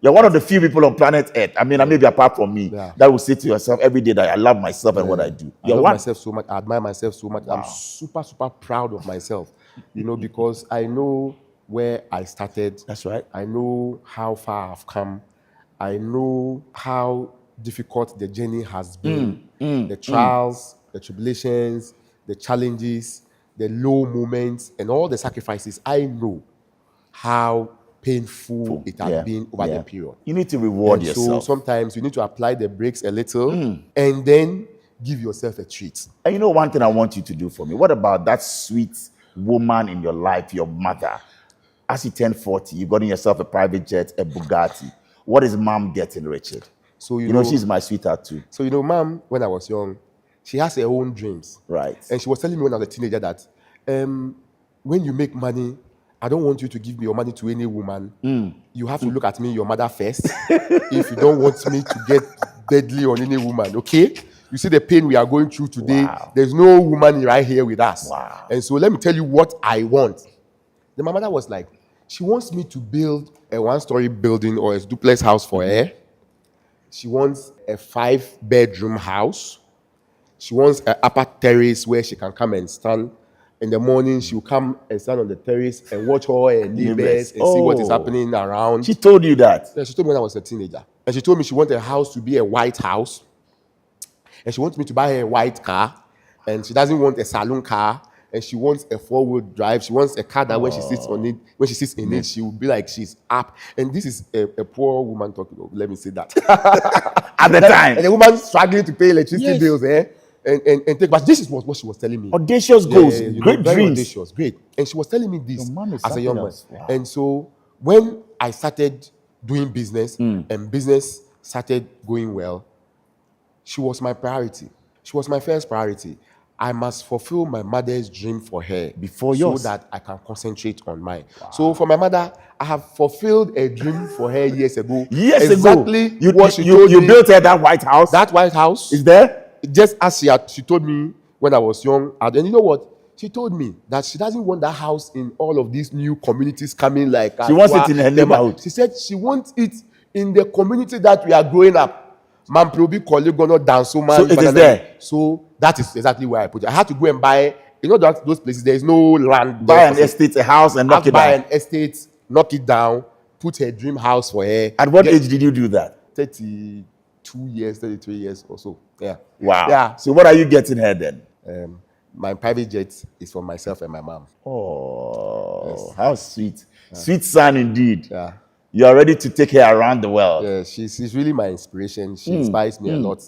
You're one of the few people on planet Earth. I mean, maybe apart from me, that will say to yourself every day that I love myself and what I do.
I love myself so much. I admire myself so much. Wow. I'm super, super proud of myself, you know, because I know where I started.
That's right.
I know how far I've come. I know how difficult the journey has been. The trials, the tribulations, the challenges, the low moments, and all the sacrifices. I know how painful it has been over the period.
You need to reward yourself.
So sometimes you need to apply the brakes a little and then give yourself a treat.
And you know one thing I want you to do for me? What about that sweet woman in your life, your mother? As you turn 40, you got in yourself a private jet, a Bugatti. What is mom getting, Richard?
So
you know she's my sweetheart too.
So you know, mom, when I was young, she has her own dreams.
Right.
And she was telling me when I was a teenager that when you make money, I don't want you to give me your money to any woman. You have to look at me, your mother first, if you don't want me to get deadly on any woman, okay? You see the pain we are going through today. Wow. There's no woman right here with us.
Wow.
And so let me tell you what I want. Then my mother was like, she wants me to build a one-story building or a duplex house for her. She wants a 5-bedroom house. She wants an upper terrace where she can come and stand. In the morning, she will come and stand on the terrace and watch all her neighbors and see what is happening around.
She told you that?
Yeah, she told me when I was a teenager. And she told me she wanted a house to be a white house. And she wants me to buy her a white car. And she doesn't want a saloon car. And she wants a 4-wheel drive. She wants a car that when she sits on it, when she sits in it, she will be like she's up. And this is a poor woman talking. Let me say that.
At the time.
And the woman struggling to pay electricity bills, and take. But this is what she was telling me.
Audacious goals, great dreams.
Audacious, great. And she was telling me this as a young man. Wow. And so when I started doing business and business started going well, she was my priority. She was my first priority. I must fulfill my mother's dream for her
before yours,
so that I can concentrate on mine. Wow. So for my mother, I have fulfilled a dream for her years ago.
Exactly
what she told me.
You built her that White House.
That White House
is there.
Just as she told me when I was young. And you know what? She told me that she doesn't want that house in all of these new communities coming like.
She wants it in her neighborhood.
She said she wants it in the community that we are growing up. Mamprobi Kolegono Dansoman.
So it is there.
So that is exactly where I put it. I had to go and buy, you know, those places, there is no land.
Buy an estate, a house, and knock it down.
Buy an estate, knock it down, put her dream house for her.
At what age did you do that?
32 years, 33 years or so. Yeah.
Wow.
Yeah.
So what are you getting her then?
My private jet is for myself and my mom.
Oh, yes. How sweet. Yeah. Sweet son indeed.
Yeah.
You are ready to take her around the world.
Yeah, she's really my inspiration. She inspires me a lot.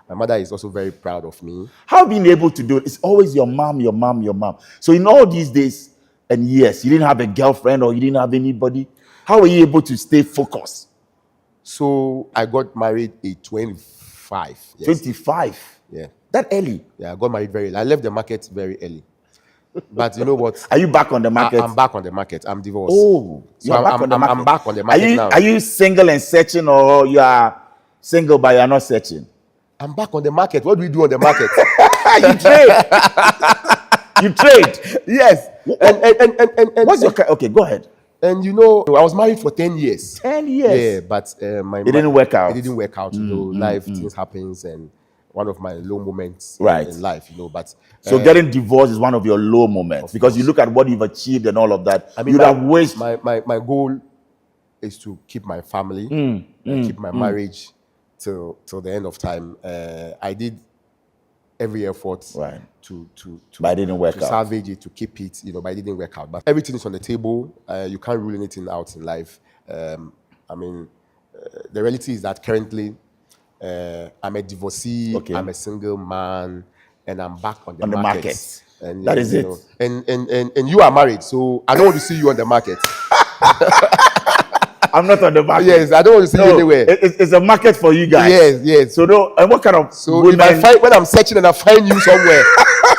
My mother is also very proud of me.
How being able to do it? It's always your mom, your mom, your mom. So in all these days and years, you didn't have a girlfriend or you didn't have anybody. How were you able to stay focused?
So I got married at 25. Yes.
25?
Yeah.
That early?
Yeah, I got married very early. I left the market very early. But you know what?
Are you back on the market?
I'm back on the market. I'm divorced.
Oh,
so I'm back on the market now.
Are you single and searching, or you are single but you are not searching?
I'm back on the market. What do we do on the market?
You trade. You trade.
Yes. And
what's your okay? Go ahead.
And you know, I was married for 10 years.
10 years.
Yeah, but
it didn't work out.
It didn't work out. You know, life things happens, and one of my low moments in life, you know. But
so getting divorced is one of your low moments because you look at what you've achieved and all of that.
I mean,
you'd have wished.
My goal is to keep my family and keep my marriage till the end of time. I did every effort to
but it didn't work
to
out.
salvage it, to keep it, you know, but it didn't work out. But everything is on the table. You can't rule anything out in life. I mean, the reality is that currently I'm a divorcee, I'm a single man, and I'm back on the market. And
That is it.
And you are married, so I don't want to see you on the market.
I'm not on the market.
Yes, I don't want to see you anywhere.
It's a market for you guys.
Yes, yes.
So no, and what kind of
if I find, when I'm searching and I find you somewhere,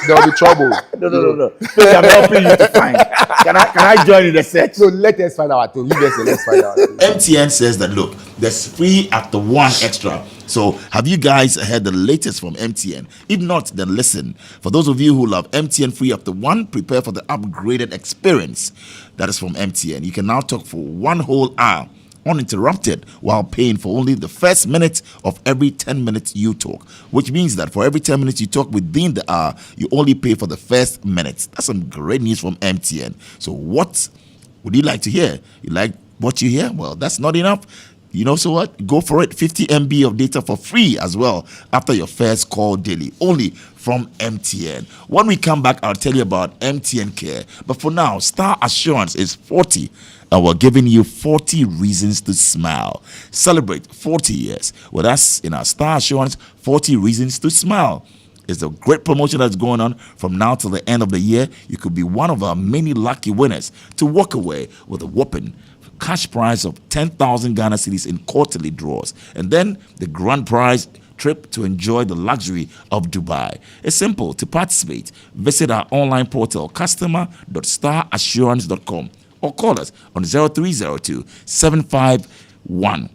there'll be trouble.
No. Maybe I'm helping you to find. Can I join in the search?
No, let us find our thing. Let's find our thing.
MTN says that look, there's free after one extra. So have you guys heard the latest from MTN? If not, then listen. For those of you who love MTN free after one, prepare for the upgraded experience that is from MTN. You can now talk for 1 whole hour uninterrupted while paying for only the first minute of every 10 minutes you talk, which means that for every 10 minutes you talk within the hour, you only pay for the first minute. That's some great news from MTN. So what would you like to hear? You like what you hear? Well, that's not enough. You know, so what? Go for it. 50 MB of data for free as well after your first call daily, only from MTN. When we come back, I'll tell you about MTN Care. But for now, Starr Assurance is 40, and we're giving you 40 reasons to smile. Celebrate 40 years with us in our Starr Assurance 40 Reasons to Smile. It's a great promotion that's going on from now till the end of the year. You could be one of our many lucky winners to walk away with a whopping cash prize of 10,000 Ghana cedis in quarterly draws, and then the grand prize trip to enjoy the luxury of Dubai. It's simple to participate. Visit our online portal customer.starassurance.com or call us on 0302 751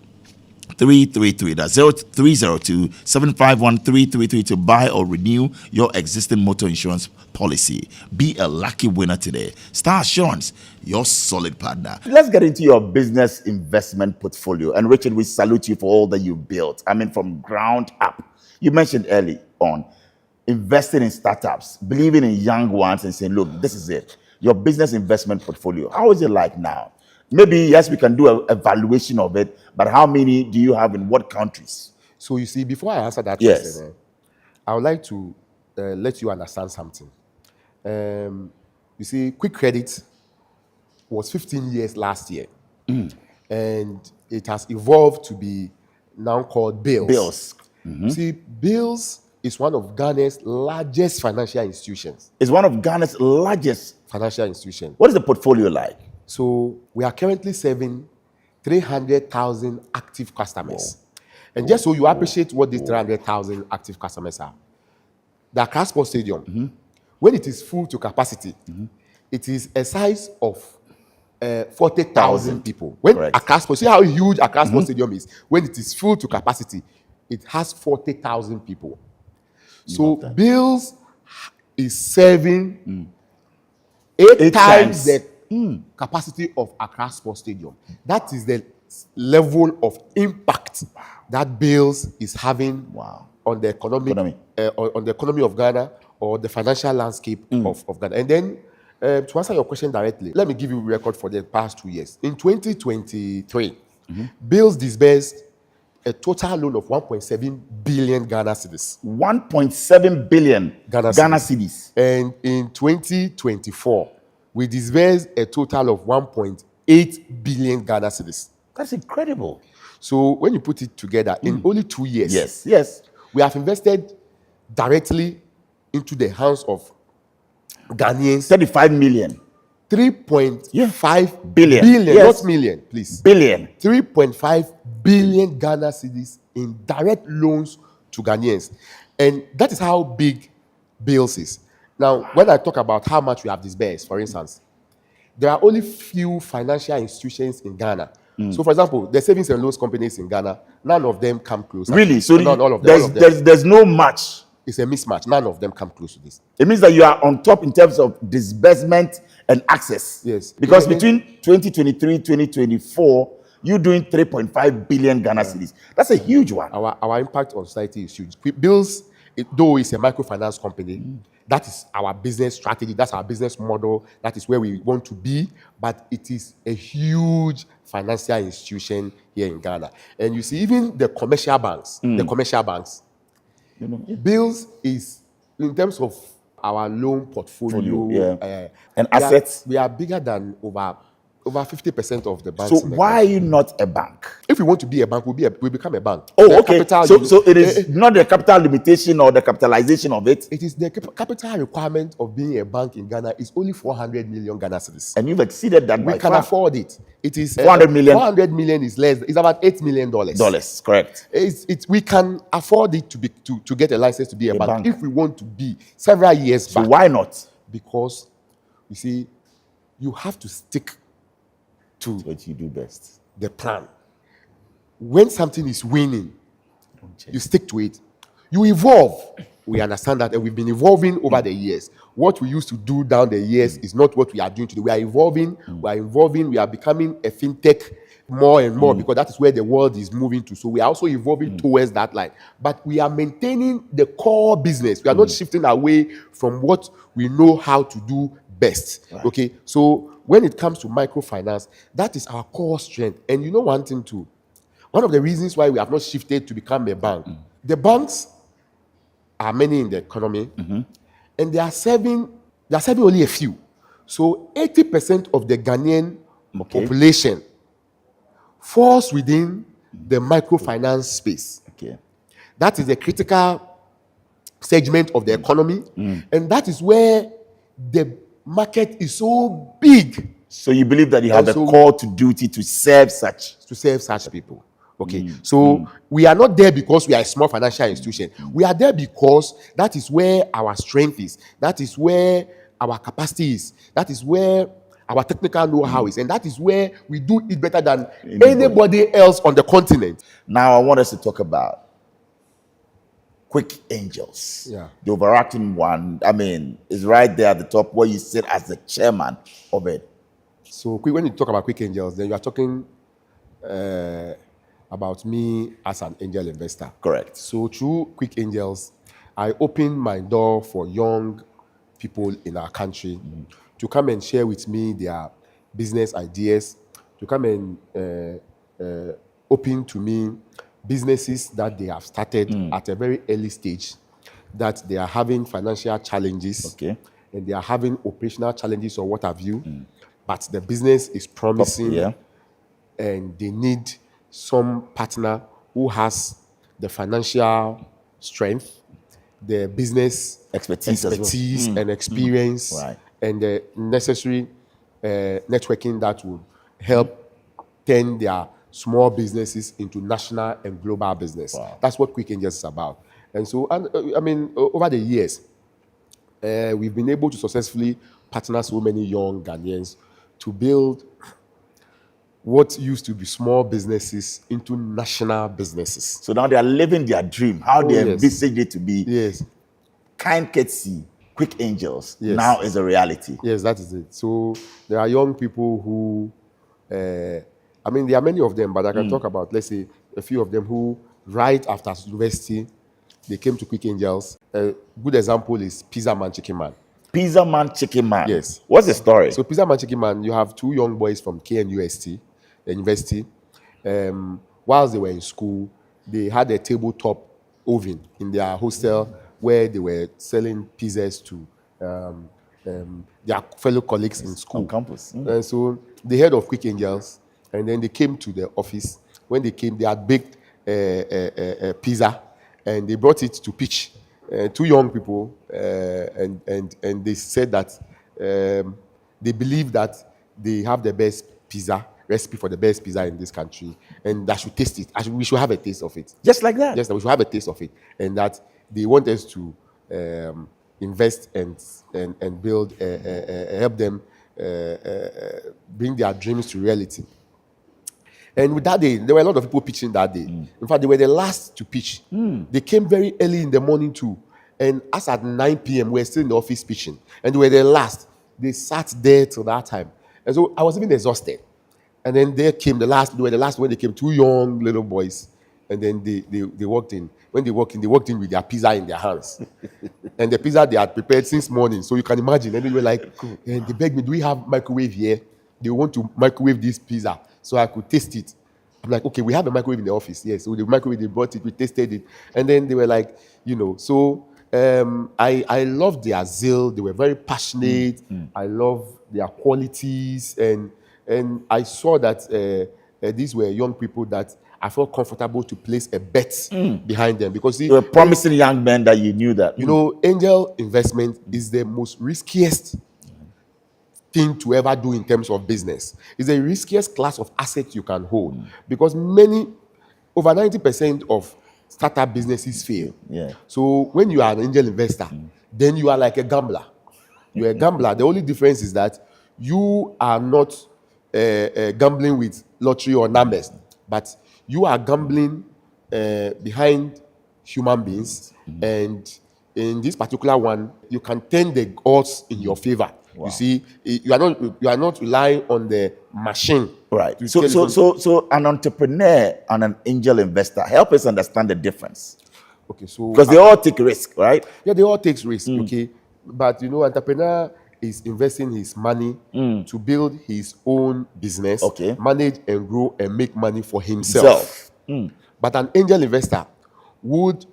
333. That's 0302 751 333 to buy or renew your existing motor insurance policy. Be a lucky winner today. Starr Assurance, your solid partner. Let's get into your business investment portfolio. And Richard, we salute you for all that you built. I mean, from ground up. You mentioned early on investing in startups, believing in young ones and saying, look, this is it. Your business investment portfolio. How is it like now? Maybe, yes, we can do an evaluation of it, but how many do you have in what countries?
So you see, before I answer that
Yes.
question, I would like to let you understand something. You see, Quick Credit was 15 years last year, and it has evolved to be now called Bills. You see, Bills is one of Ghana's largest financial institutions.
It's one of Ghana's largest
financial institutions.
What is the portfolio like?
So we are currently serving 300,000 active customers. And just so you appreciate what these 300,000 active customers are, the Accra Sports Stadium, when it is full to capacity, it is a size of 40,000 people. When Accra Sports, see how huge Accra Sports Stadium is. When it is full to capacity, it has 40,000 people. So Bills is serving 8 times the capacity of Accra Sports Stadium. That is the level of impact that Bills is having on the economy of Ghana, or the financial landscape of Ghana. And then to answer your question directly, let me give you a record for the past 2 years. In 2023, Bills disbursed a total loan of 1.7 billion Ghana cedis. 1.7 billion Ghana cedis. And in 2024, we disbursed a total of 1.8 billion Ghana cedis.
That's incredible.
So when you put it together, in only 2 years,
yes,
we have invested directly into the hands of Ghanaians
35 million.
3.5 billion, not million, please.
Billion.
3.5 billion Ghana cedis in direct loans to Ghanaians. And that is how big Bills is. Now, when I talk about how much we have disbursed, for instance, there are only few financial institutions in Ghana. So, for example, the savings and loans companies in Ghana, none of them come close.
Really? So
not all of them.
There's no match.
It's a mismatch. None of them come close to this.
It means that you are on top in terms of disbursement and access.
Yes.
Because between 2023 2024, you're doing 3.5 billion Ghana cedis. That's a huge one.
Our impact on society is huge. Bills, though it's a microfinance company, that is our business strategy. That's our business model. That is where we want to be. But it is a huge financial institution here in Ghana. And you see, even the commercial banks, Bills is, in terms of our loan portfolio
and assets,
we are bigger than over over 50% of the
So
banks in the
why are
country.
you not a bank?
If we want to be a bank, we'll become a bank.
Oh,
The
okay.
capital,
So it is not the capital limitation or the capitalization of it.
it is the capital requirement of being a bank in Ghana is only 400 million Ghana cedis.
And you've exceeded that
We
by
can
far.
afford it. It is
400 million.
400 million is less. It's about $8 million.
Correct.
We can afford it to get a license to be a bank if we want to be several years
So
back.
why not?
Because you see, you have to stick to
What you do best.
the plan. When something is winning, you stick to it. You evolve. We understand that, and we've been evolving over the years. What we used to do down the years is not what we are doing today. We are evolving. We are evolving. We are becoming a fintech more and more because that is where the world is moving to. So we are also evolving towards that line. But we are maintaining the core business. We are not shifting away from what we know how to do best.
Right.
Okay. So when it comes to microfinance, that is our core strength. And you know one thing too. One of the reasons why we have not shifted to become a bank, the banks are many in the economy, and they are serving only a few. So 80% of the Ghanaian population falls within the microfinance space.
Okay.
That is a critical segment of the economy, and that is where the market is so big.
So you believe that you have a call to duty to serve such
people. Okay, so we are not there because we are a small financial institution. We are there because that is where our strength is. That is where our capacity is. That is where our technical know-how is. And that is where we do it better than anybody else on the continent.
Now I want us to talk about Quick Angels.
Yeah.
The overarching one, I mean, is right there at the top where you sit as the chairman of it.
So when you talk about Quick Angels, then you are talking about me as an angel investor.
Correct.
So through Quick Angels, I open my door for young people in our country to come and share with me their business ideas, to come and open to me businesses that they have started at a very early stage, that they are having financial challenges, and they are having operational challenges or what have you, but the business is promising, and they need some partner who has the financial strength, the business expertise and experience, and the necessary networking that would help turn their small businesses into national and global business.
Wow.
That's what Quick Angels is about. And so, I mean, over the years, we've been able to successfully partner so many young Ghanaians to build what used to be small businesses into national businesses.
So now they are living their dream, how they envisaged it to be.
Yes.
Kind courtesy, Quick Angels, now is a reality.
Yes, that is it. So there are young people who, I mean, there are many of them, but I can talk about, let's say, a few of them who, right after university, they came to Quick Angels. A good example is Pizza Man Chicken Man.
Pizza Man Chicken Man.
Yes.
What's the story?
So Pizza Man Chicken Man, you have two young boys from KNUST, the university. Whilst they were in school, they had a tabletop oven in their hostel where they were selling pizzas to their fellow colleagues in school.
On campus.
And so they heard of Quick Angels, and then they came to the office. When they came, they had baked a pizza, and they brought it to pitch. Two young people, and they said that they believe that they have the best pizza recipe for the best pizza in this country, and that should taste it. We should have a taste of it.
Just like that.
Yes, we should have a taste of it, and that they want us to invest and build, help them bring their dreams to reality. And with that day, there were a lot of people pitching that day. In fact, they were the last to pitch. They came very early in the morning too. And as at 9 p.m., we were still in the office pitching. And they were the last. They sat there till that time. And so I was even exhausted. And then there came they were the last when they came, two young little boys. And then they walked in. When they walked in with their pizza in their hands. And the pizza they had prepared since morning. So you can imagine. And they were like, and they begged me, do we have microwave here? They want to microwave this pizza so I could taste it. I'm like, okay, we have a microwave in the office. Yes. So the microwave, they brought it, we tasted it. And then they were like, so I loved their zeal. They were very passionate. I love their qualities. And And I saw that these were young people that I felt comfortable to place a bet behind them, because
You were promising young men that you knew that.
you know, angel investment is the most riskiest thing to ever do in terms of business. It's the riskiest class of assets you can hold, because over 90% of startup businesses fail.
Yeah.
So when you are an angel investor, then you are like a gambler. You're a gambler. The only difference is that you are not gambling with lottery or numbers, but you are gambling behind human beings. And in this particular one, you can turn the odds in your favor.
Wow.
You see, you are not relying on the machine.
Right.
to
So,
tell you
so an entrepreneur and an angel investor, help us understand the difference.
Okay, so
Because they all take risk, right?
yeah, they all takes risk. Okay, but you know, entrepreneur is investing his money to build his own business,
Okay.
manage and grow and make money for himself. But an angel investor would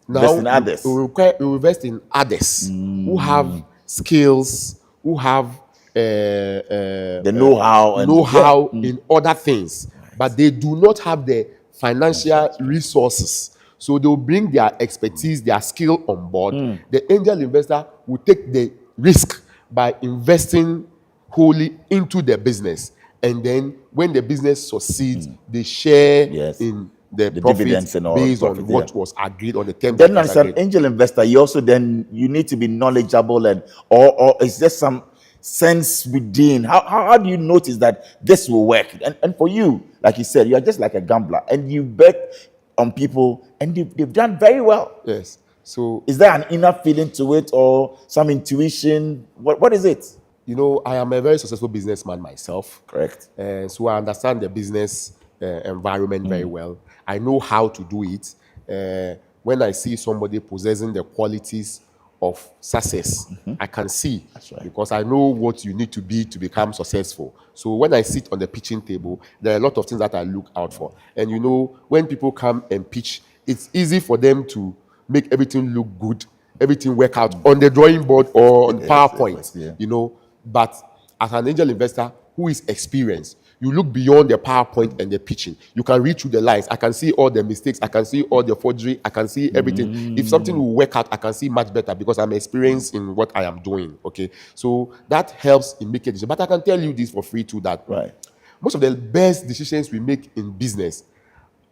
Invest in
now
others.
will invest in others who have skills, who have
The know-how and
in other things, but they do not have the financial resources. So they'll bring their expertise, their skill on board. The angel investor will take the risk by investing wholly into the business. And then when the business succeeds, they share
Yes.
in the
dividends
profits
and all,
based on
profit,
what
yeah.
was agreed on the terms.
Then
that
as
was
an
agreed.
angel investor, you need to be knowledgeable, and or is there some sense within? How do you notice that this will work? And for you, like you said, you are just like a gambler, and you bet on people, and they've done very well.
Yes. So
Is there an inner feeling to it, or some intuition? What is it?
you know, I am a very successful businessman myself.
Correct.
So I understand the business environment very well. I know how to do it. When I see somebody possessing the qualities of success, I can see,
right.
because I know what you need to be to become successful. So when I sit on the pitching table, there are a lot of things that I look out for. And you know, when people come and pitch, it's easy for them to make everything look good, everything work out on the drawing board or on PowerPoint,
yeah.
you know. But as an angel investor who is experienced, you look beyond the PowerPoint and the pitching. You can read through the lines. I can see all the mistakes. I can see all the forgery. I can see everything. If something will work out, I can see much better because I'm experienced in what I am doing. Okay, so that helps in making decisions. But I can tell you this for free too, that
Right.
most of the best decisions we make in business,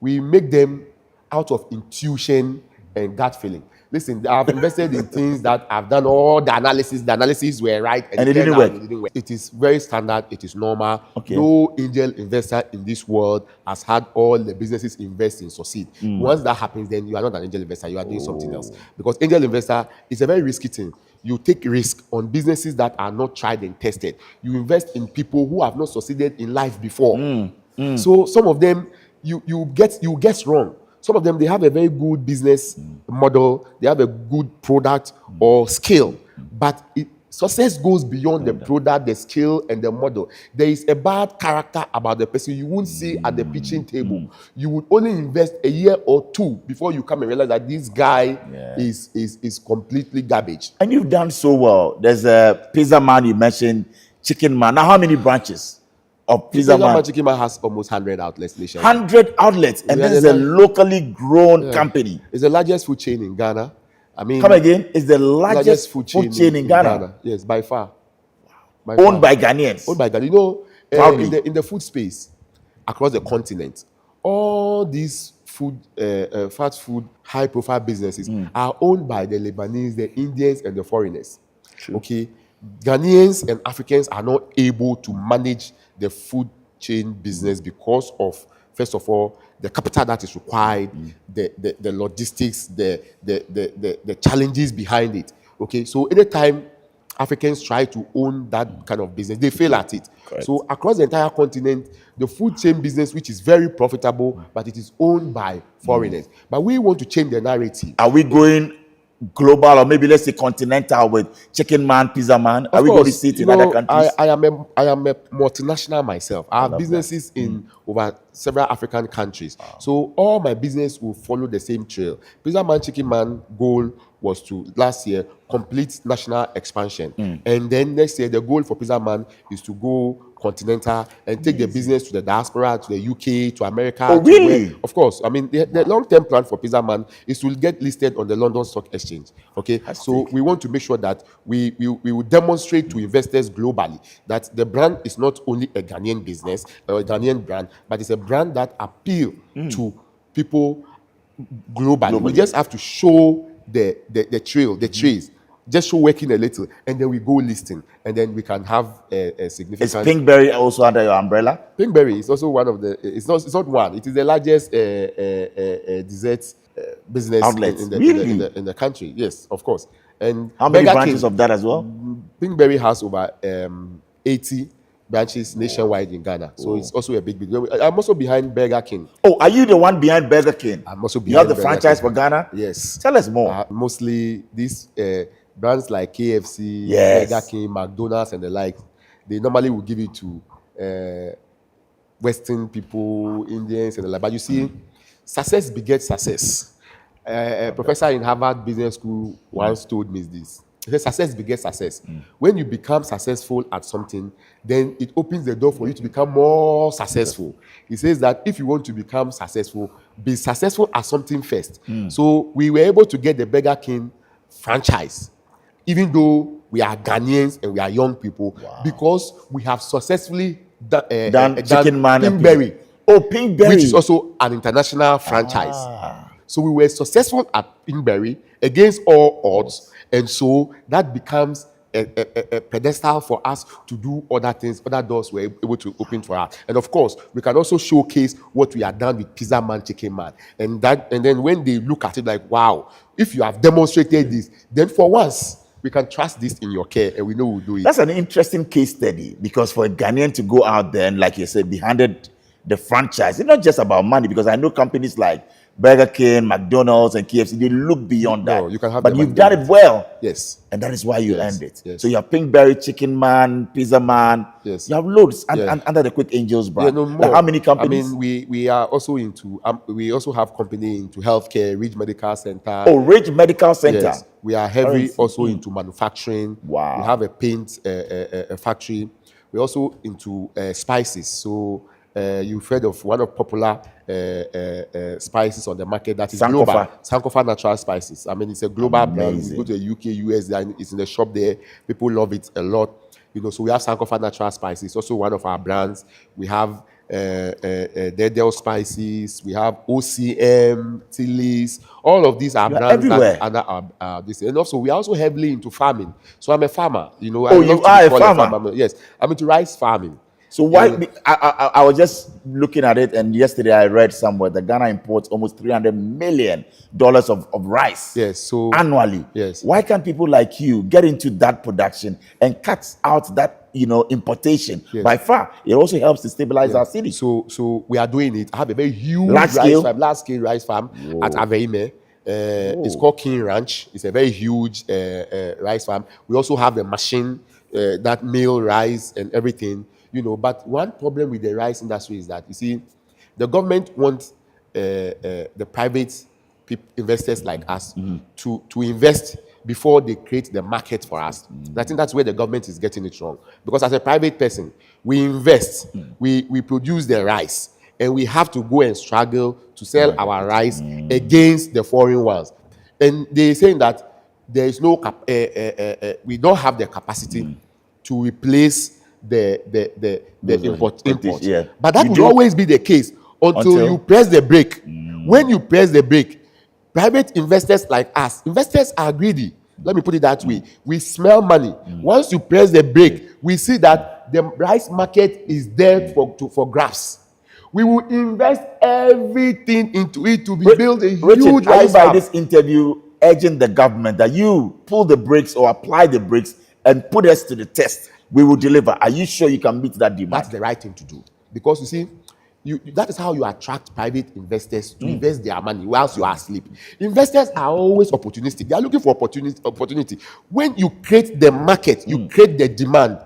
we make them out of intuition and gut feeling. Listen, I've invested in things that I've done all the analysis. The analysis were right,
And it didn't
turned out
work.
it didn't work. It is very standard. It is normal.
Okay.
No angel investor in this world has had all the businesses invest in succeed. Once that happens, then you are not an angel investor. You are doing something else. Because angel investor is a very risky thing. You take risk on businesses that are not tried and tested. You invest in people who have not succeeded in life before. So some of them you get wrong. Some of them, they have a very good business model, they have a good product or skill, but success goes beyond the product, the skill, and the model. There is a bad character about the person you won't see at the pitching table. You would only invest a year or two before you come and realize that this guy is completely garbage.
And you've done so well. There's a pizza man you mentioned, Chicken Man. Now, how many branches of Pizza Man?
Chicken Man has almost 100 outlets nationwide.
100 outlets, and this is a locally grown company.
It's the largest food chain in Ghana. I mean,
Come again? It's the largest food chain in Ghana.
Yes, by far.
Owned by Ghanaians.
Owned by Ghana. You know,
Proudly.
in the food space across the continent, all these fast food, high-profile businesses are owned by the Lebanese, the Indians, and the foreigners.
True.
Okay, Ghanaians and Africans are not able to manage the food chain business because of, first of all, the capital that is required, the logistics, the challenges behind it. Okay, so anytime Africans try to own that kind of business, they fail at it.
Correct.
So across the entire continent, the food chain business, which is very profitable, but it is owned by foreigners. But we want to change the narrative.
Are we going global, or maybe let's say continental, with Chicken Man, Pizza Man? Are we going to see it in other countries?
I am a multinational myself. I have businesses in over several African countries. So all my business will follow the same trail. Pizza Man, Chicken Man goal was to, last year, complete national expansion. And then next year, the goal for Pizza Man is to go continental and take the business to the diaspora, to the UK, to America.
Oh,
to
really?
where, of course. I mean, the long-term plan for Pizza Man is to get listed on the London Stock Exchange. Okay, so we want to make sure that we will demonstrate to investors globally that the brand is not only a Ghanaian business or a Ghanaian brand, but it's a brand that appeals to people globally. We just have to show the trail, the trace. Just show working a little, and then we go listing, and then we can have a significant.
Is Pinkberry also under your umbrella?
Pinkberry is also one of the. It's not one. It is the largest dessert business in the country. Yes, of course. And
how many branches of that as well?
Pinkberry has over 80 branches nationwide in Ghana. So it's also a big business. I'm also behind Burger King.
Oh, are you the one behind Burger King?
I'm also behind.
You have the
Burger
franchise
King.
for Ghana?
Yes.
Tell us more.
Mostly these brands like KFC, Burger King, McDonald's, and the like. They normally will give it to Western people, Indians, and the like. But you see, success begets success. A professor in Harvard Business School once told me this. He said, success begets success. When you become successful at something, then it opens the door for you to become more successful. He says that if you want to become successful, be successful at something first. So we were able to get the Burger King franchise, even though we are Ghanaians and we are young people, because we have successfully done
Chicken Man
Pinkberry.
Oh, Pinkberry.
Which is also an international franchise. So we were successful at Pinkberry against all odds. And so that becomes a pedestal for us to do other things, other doors we're able to open for us. And of course, we can also showcase what we have done with Pizza Man, Chicken Man. And then when they look at it like, wow, if you have demonstrated this, then for once, we can trust this in your care and we know we'll do it.
That's an interesting case study, because for a Ghanaian to go out there and, like you said, be handed the franchise, it's not just about money, because I know companies like Burger King, McDonald's, and KFC, they look beyond that.
You can have,
but you've done it well.
Yes.
And that is why you earned it.
Yes.
So you have Pinkberry, Chicken Man, Pizza Man.
Yes.
You have loads under the Quick Angels brand.
Yeah, no,
like how many companies?
I mean, we are also into, we also have company into healthcare, Ridge Medical Center.
Oh, Ridge Medical Center.
Yes. We are heavy also into manufacturing.
Wow.
We have a paint factory. We're also into spices. So you've heard of one of popular spices on the market that is global. Sankofa Natural Spices. I mean, it's a global brand. We go to the UK, US, and it's in the shop there. People love it a lot. You know, so we have Sankofa Natural Spices. It's also one of our brands. We have Dedel Spices. We have OCM, Tilly's. All of these are brands that under this. And also, we are also heavily into farming. So I'm a farmer. You know,
you are a farmer?
Yes, I'm into rice farming.
So why? I was just looking at it, and yesterday I read somewhere that Ghana imports almost $300 million of rice.
Yes, so
annually.
Yes.
Why can't people like you get into that production and cut out that importation?
Yes.
By far, it also helps to stabilize our city.
So we are doing it. I have a very huge
large scale
rice farm at Aveime. It's called King Ranch. It's a very huge rice farm. We also have a machine that mill rice and everything. You know, but one problem with the rice industry is that, you see, the government wants the private investors like us to invest before they create the market for us. I think that's where the government is getting it wrong. Because as a private person, we invest, we produce the rice, and we have to go and struggle to sell our rice against the foreign ones. And they're saying that there is no, we don't have the capacity to replace the import.
Yeah.
But that will always be the case until you press the brake. When you press the brake, private investors like us, investors are greedy. Let me put it that way. We smell money. Once you press the brake, we see that the rice market is there for grabs. We will invest everything into it to build a huge rice farm.
By this interview, urging the government that you pull the brakes or apply the brakes and put us to the test. We will deliver. Are you sure you can meet that demand?
That's the right thing to do. Because you see, that is how you attract private investors to invest their money whilst you are asleep. Investors are always opportunistic. They are looking for opportunity. When you create the market, you create the demand.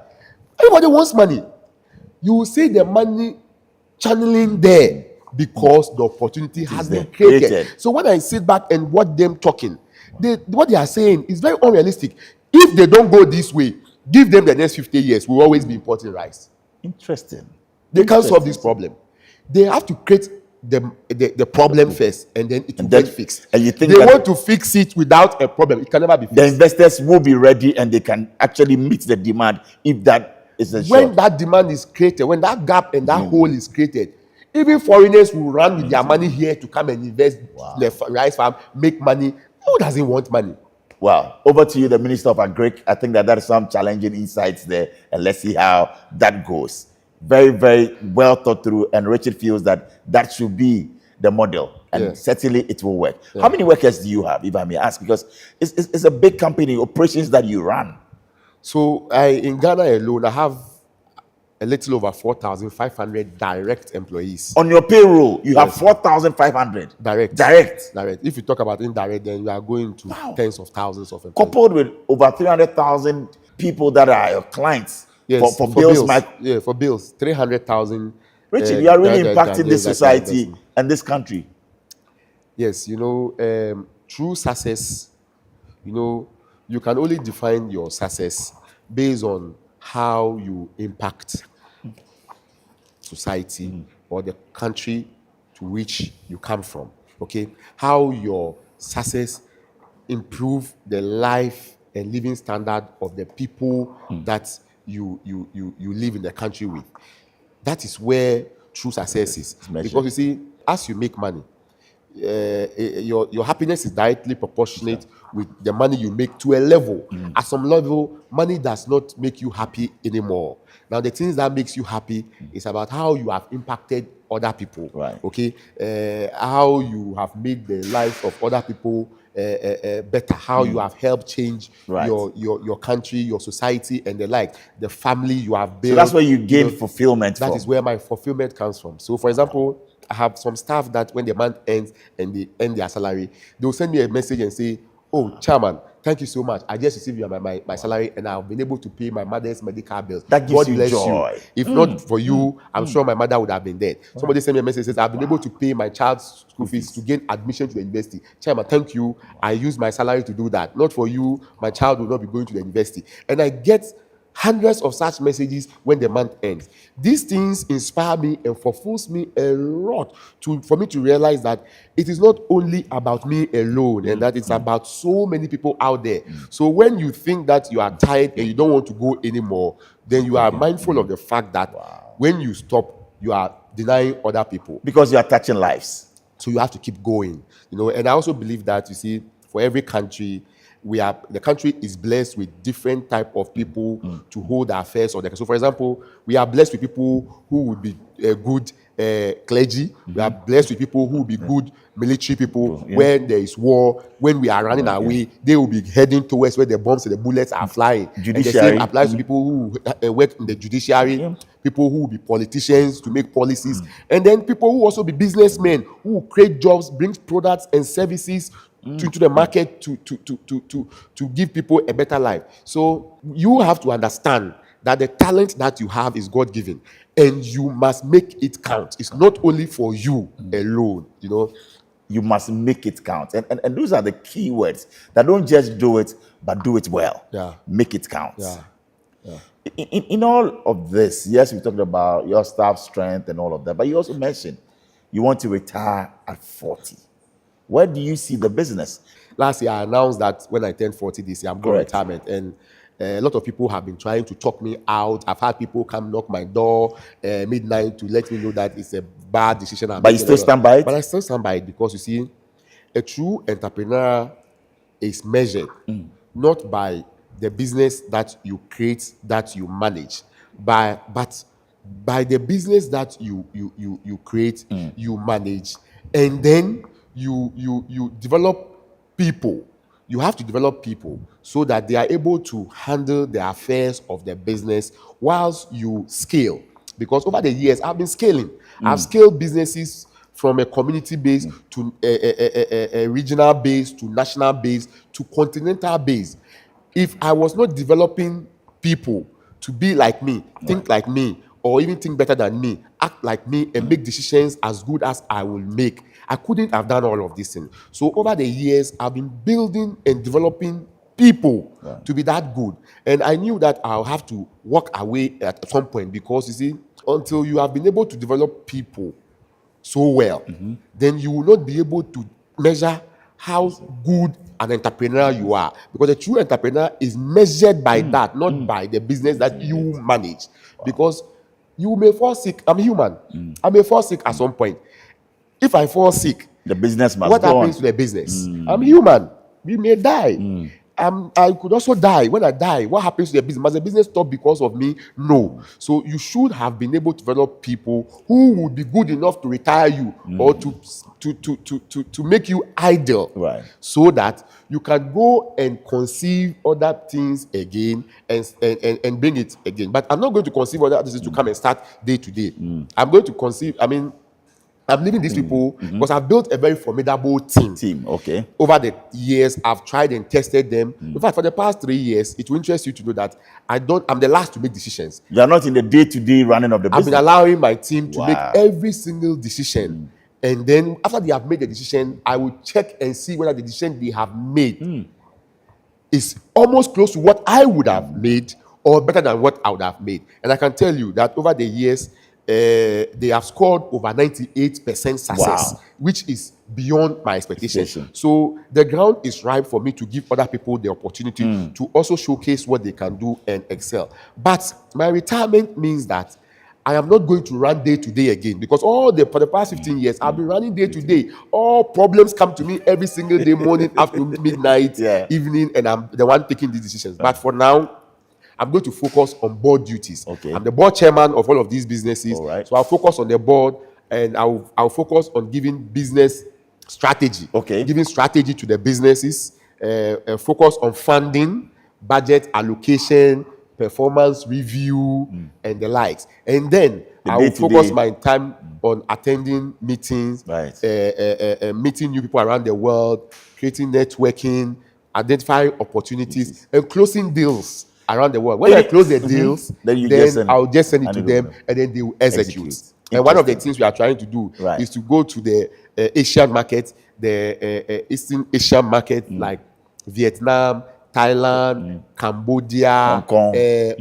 Everybody wants money. You will see the money channeling there because the opportunity has been created. So when I sit back and watch them talking, what they are saying is very unrealistic. If they don't go this way, give them the next 50 years, we'll always be importing rice.
Interesting.
They can't solve this
Interesting.
problem. They have to create the problem first, and then it will
then-
get fixed.
and you think
they
that
want to fix it without a problem. It can never be
The
fixed.
investors will be ready and they can actually meet the demand if that is a
When
short.
that demand is created, when that gap and that hole is created, even foreigners will run with their money here to come and invest the rice farm, make money. Who doesn't want money?
Wow. Over to you, the Minister of Agric. I think that is some challenging insights there, and let's see how that goes. Very, very well thought through, and Richard feels that that should be the model, and
Yeah.
certainly it will work. How many workers do you have, if I may ask? Because it's a big company, operations that you run.
So in Ghana alone, I have a little over 4,500 direct employees.
On your payroll, you have 4,500.
Direct. If you talk about indirect, then you are going to tens of thousands of employees.
Coupled with over 300,000 people that are your clients.
Yes,
for bills.
For bills, 300,000.
Richard, you are really impacting this society and this country.
Yes, through success, you can only define your success based on how you impact society or the country to which you come from. Okay, how your success improve the life and living standard of the people that you live in the country with. That is where true success is. Because you see, as you make money, your happiness is directly proportionate with the money you make to a level. At some level, money does not make you happy anymore. Now, the things that makes you happy is about how you have impacted other people.
Right.
Okay, how you have made the life of other people better. How you have helped change your country, your society, and the like. The family you have built.
So that's where you gain fulfillment.
That is where my fulfillment comes from. So, for example, I have some staff that when the month ends and they end their salary, they will send me a message and say, "Oh, chairman, thank you so much. I just received my salary and I've been able to pay my mother's medical bills.
That gives
God
you
bless
joy.
you. If not for you, I'm sure my mother would have been dead." Somebody sent me a message and says, "I've been able to pay my child's school fees to gain admission to the university. Chairman, thank you. I used my salary to do that. Not for you, my child will not be going to the university." And I get hundreds of such messages when the month ends. These things inspire me and fulfills me a lot for me to realize that it is not only about me alone and that it's about so many people out there. So when you think that you are tired and you don't want to go anymore, then you are mindful of the fact that when you stop, you are denying other people.
Because you are touching lives.
So you have to keep going. And I also believe that, you see, for every country, the country is blessed with different type of people to hold the affairs of the country. So, for example, we are blessed with people who would be good clergy. We are blessed with people who will be good military people. When there is war, when we are running away, they will be heading towards where the bombs and the bullets are flying.
Judiciary.
And the same applies to people who work in the judiciary, people who will be politicians to make policies, and then people who also be businessmen who will create jobs, bring products and services to the market to give people a better life. So you have to understand that the talent that you have is God-given, and you must make it count. It's not only for you alone,
You must make it count. And those are the key words. That don't just do it, but do it well.
Yeah.
Make it count.
Yeah.
In all of this, yes, we talked about your staff strength and all of that, but you also mentioned you want to retire at 40. Where do you see the business?
Last year, I announced that when I turned 40 this year, I'm going to retirement. And a lot of people have been trying to talk me out. I've had people come knock my door midnight to let me know that it's a bad decision.
But you still stand by it?
But I still stand by it because, you see, a true entrepreneur is measured not by the business that you create, that you manage, but by the business that you create, you manage, and then you develop people. You have to develop people so that they are able to handle the affairs of the business whilst you scale. Because over the years, I've been scaling. I've scaled businesses from a community base to a regional base to national base to continental base. If I was not developing people to be like me, think like me, or even think better than me, act like me, and make decisions as good as I will make, I couldn't have done all of this thing. So over the years, I've been building and developing people to be that good. And I knew that I'll have to walk away at some point, because you see, until you have been able to develop people so well, then you will not be able to measure how good an entrepreneur you are. Because a true entrepreneur is measured by that, not by the business that you manage. Because you may fall sick. I'm human. I may fall sick at some point. If I fall sick,
the business must
what
go
happens
on.
to the business? I'm human. We may die. I could also die. When I die, what happens to the business? Must the business stop because of me? No. So you should have been able to develop people who would be good enough to retire you, or to make you idle,
Right.
so that you can go and conceive other things again and bring it again. But I'm not going to conceive other things to come and start day to day. I'm going to conceive. I'm leaving these people because I've built a very formidable team.
Okay.
Over the years, I've tried and tested them. In fact, for the past 3 years, it will interest you to know that I'm the last to make decisions.
You are not in the day-to-day running of the
I've
business.
been allowing my team to
Wow.
make every single decision. And then after they have made the decision, I will check and see whether the decision they have made is almost close to what I would have made, or better than what I would have made. And I can tell you that over the years, they have scored over 98% success,
Wow.
which is beyond my expectation.
Expectation.
So the ground is ripe for me to give other people the opportunity to also showcase what they can do and excel. But my retirement means that I am not going to run day to day again, because for the past 15 years, I've been running day to day. All problems come to me every single day, morning, afternoon, midnight, evening, and I'm the one taking these decisions. But for now, I'm going to focus on board duties.
Okay.
I'm the board chairman of all of these businesses.
All right.
So I'll focus on the board, and I'll focus on giving business strategy.
Okay.
Giving strategy to the businesses, focus on funding, budget allocation, performance review, and the likes. And then I will focus my time on attending meetings,
Right.
meeting new people around the world, creating networking, identifying opportunities, and closing deals around the world. When I close the deals, then I'll just send it to them, and then they will execute. And one of the things we are trying to do is to go to the Asian market, the Eastern Asian market, like Vietnam, Thailand, Cambodia,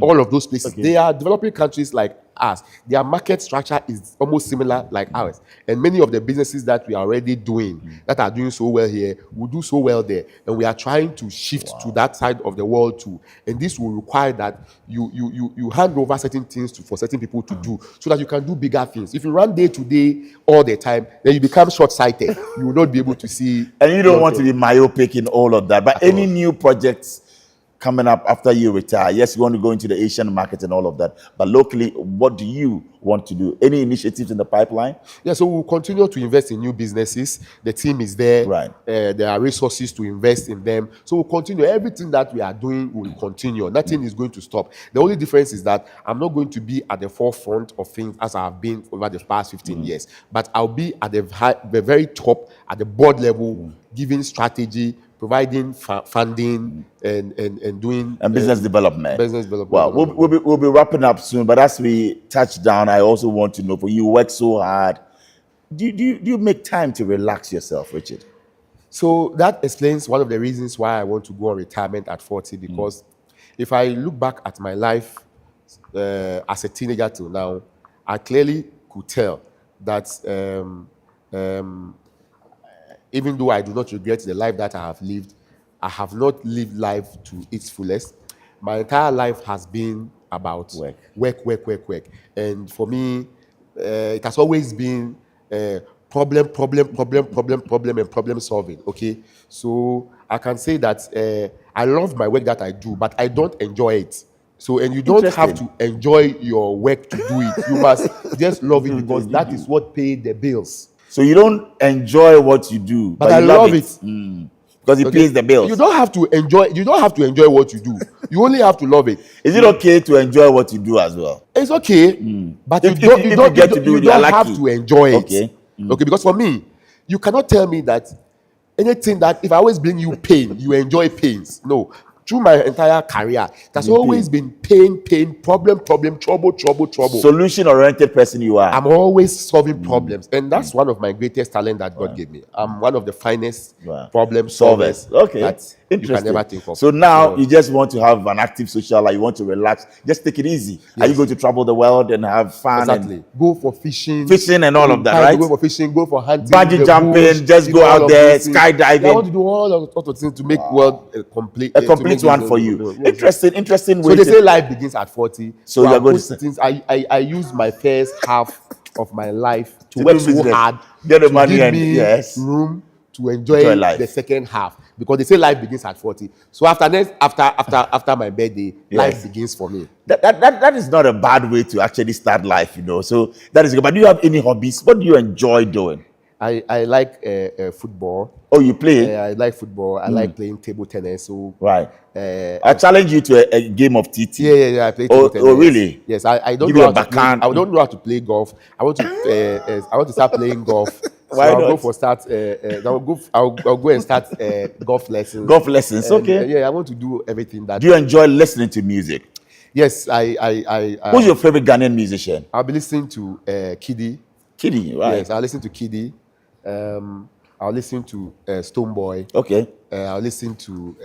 all of those places. They are developing countries like us. Their market structure is almost similar like ours. And many of the businesses that we are already doing, that are doing so well here, will do so well there. And we are trying to shift to that side of the world too. And this will require that you hand over certain things for certain people to do, so that you can do bigger things. If you run day to day all the time, then you become short-sighted. You will not be able to see.
And you don't want to be myopic in all of that. But any new projects coming up after you retire? Yes, you want to go into the Asian market and all of that. But locally, what do you want to do? Any initiatives in the pipeline?
Yeah, so we'll continue to invest in new businesses. The team is there.
Right.
There are resources to invest in them. So we'll continue. Everything that we are doing will continue. Nothing is going to stop. The only difference is that I'm not going to be at the forefront of things as I have been over the past 15 years. But I'll be at the very top, at the board level, giving strategy, providing funding, and doing
business development.
Business development.
Well, we'll be wrapping up soon. But as we touch down, I also want to know, for you work so hard, do you make time to relax yourself, Richard?
So that explains one of the reasons why I want to go on retirement at 40. Because if I look back at my life as a teenager till now, I clearly could tell that even though I do not regret the life that I have lived, I have not lived life to its fullest. My entire life has been about work. And for me, it has always been problem, and problem solving. Okay, so I can say that I love my work that I do, but I don't enjoy it. So, and you don't have to enjoy your work to do it. You must just love it, because that is what pays the bills.
So you don't enjoy what you do,
but I love it.
Because it pays the bills.
You don't have to enjoy what you do. You only have to love it.
Is it okay to enjoy what you do as well?
It's okay, but you don't have to enjoy it. Okay. Okay, because for me, you cannot tell me that anything that if I always bring you pain, you enjoy pains. No. Through my entire career, there's always been pain, problem, trouble.
Solution-oriented person you are.
I'm always solving problems. And that's one of my greatest talent that God gave me. I'm one of the finest problem solvers
that
you can
Interesting.
never think of.
So now you just want to have an active social life. You want to relax. Just take it easy. Are you
Yes.
going to travel the world and have fun?
Exactly. Go for fishing.
Fishing and all of that,
Time to
right?
Go for fishing, go for hunting.
Bungee
the
jumping,
bush,
just
you
go
know, all
out
of
there,
those things.
skydiving.
Yeah, I want to do all of things to make world complete.
A
to
complete
make
one
this
for
world
you.
complete. Yes.
Interesting
So
way.
they say life begins at 40.
So you are
I
going
put
to say-
things. I use my first half of my life to
To
work
do
so
business,
hard
get the
to
money
give
and-
me
yes.
room to
Enjoy
enjoy
life.
the second half, because they say life begins at 40. So after my birthday, life begins for me.
That is not a bad way to actually start life, you know. So that is good. But do you have any hobbies? What do you enjoy doing?
I like football.
Oh, you play?
I like football. I like playing table tennis. So
Right. I challenge you to a game of TT.
yeah. I play table tennis.
Oh, really?
Yes. I don't
Give
know
you
how
a
to play.
backhand.
I don't know how to play golf. I want to start playing golf. So
Why
I'll
not?
go for start. I'll go and start golf lessons.
Golf lessons, okay.
Yeah, I want to do everything that.
Do you enjoy listening to music?
Yes,
Who's your favorite Ghanaian musician?
I'll be listening to Kiddy.
Kiddy, right?
Yes, I'll listen to Kiddy. I'll listen to Stoneboy.
Okay.
I'll listen to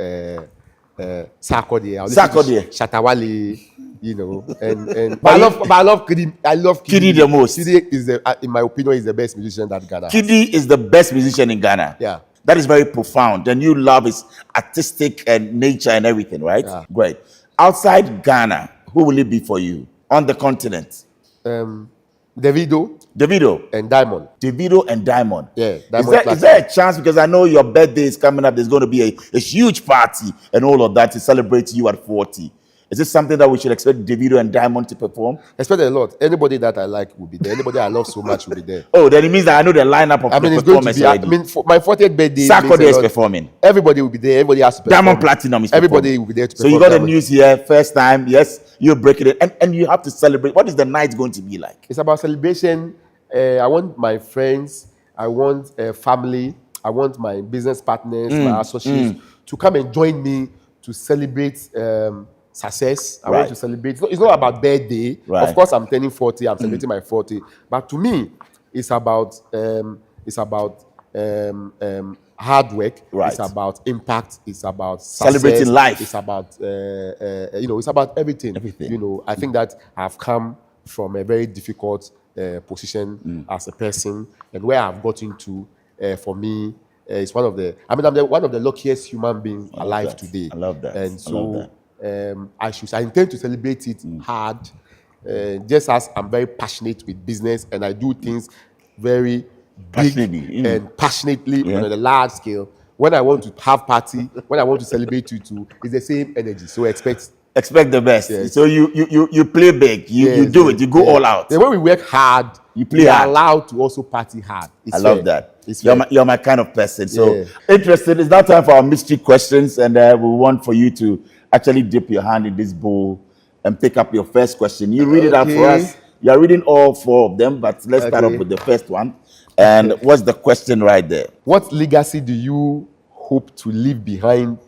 Sarkodie. I'll
Sarkodie.
listen to Shatawale. You know, and but I love Kiddy. I love
Kiddy the most.
Kiddy is in my opinion, is the best musician that Ghana has.
Kiddy is the best musician in Ghana.
Yeah.
That is very profound. And you love his artistic and nature and everything, right?
Yeah.
Great. Outside Ghana, who will it be for you? On the continent?
Davido and Diamond.
Davido and Diamond.
Yeah,
Is there a chance, because I know your birthday is coming up, there's going to be a huge party and all of that to celebrate you at 40. Is this something that we should expect Davido and Diamond to perform?
Expect a lot. Anybody that I like will be there. Anybody I love so much will be there.
Oh, then it means that I know the lineup of the
it's going to
performance
be.
already.
For my 40th birthday,
Sarkodie is
lot.
performing.
Everybody will be there. Everybody has to perform.
Diamond Platinum is
Everybody
performing.
will be there to
So
perform.
you got the
Diamond.
news here, first time. Yes, you're breaking it. And you have to celebrate. What is the night going to be like?
It's about celebration. I want my friends. I want family. I want my business partners, my associates to come and join me to celebrate success. I want to celebrate. It's not about birthday.
Right.
Of course, I'm turning 40. I'm celebrating my 40. But to me, it's about hard work.
Right.
It's about impact. It's about success.
Celebrating life.
It's about it's about everything.
Everything.
You know, I think that I've come from a very difficult position as a person, and where I've gotten to, for me, it's one of the. I'm one of the luckiest human beings alive today.
I love that.
And
I love
so I intend to celebrate it hard, just as I'm very passionate with business and I do things very big and passionately on a large scale. When I want to have party, when I want to celebrate you too, it's the same energy. So expect
the best.
Yes.
So you play big. You do it. You go all out.
Then when we work hard,
you play
we
hard.
are allowed to also party hard. It's
I love
fair.
that.
It's
You're my kind of person. So interesting. It's now time for our mystery questions, and we want for you to actually dip your hand in this bowl and pick up your first question. You read it out for us. You are reading all four of them, but let's start off with the first one. And what's the question right there?
What legacy do you hope to leave behind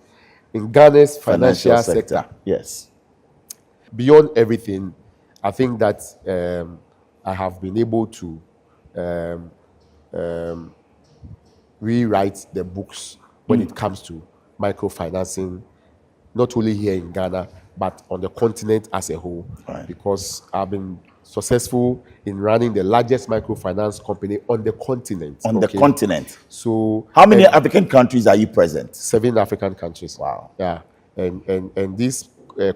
in Ghana's financial sector?
Yes.
Beyond everything, I think that I have been able to rewrite the books when it comes to microfinancing, not only here in Ghana, but on the continent as a whole.
Right.
Because I've been successful in running the largest microfinance company on the continent.
On the continent.
So
how many African countries are you present?
7 African countries.
Wow.
Yeah. And these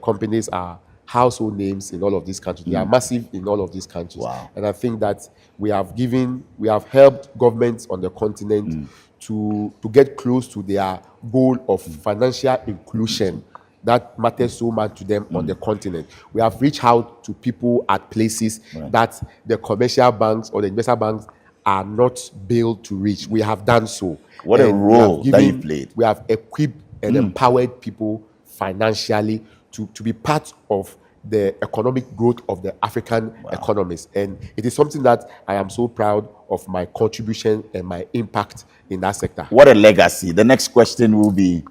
companies are household names in all of these countries. They are massive in all of these countries.
Wow.
And I think that we have helped governments on the continent to get close to their goal of financial inclusion that matters so much to them on the continent. We have reached out to people at places that the commercial banks or the investor banks are not built to reach. We have done so.
What a role that you played.
We have equipped and empowered people financially to be part of the economic growth of the African economies. And it is something that I am so proud of my contribution and my impact in that sector.
What a legacy. The next question will be,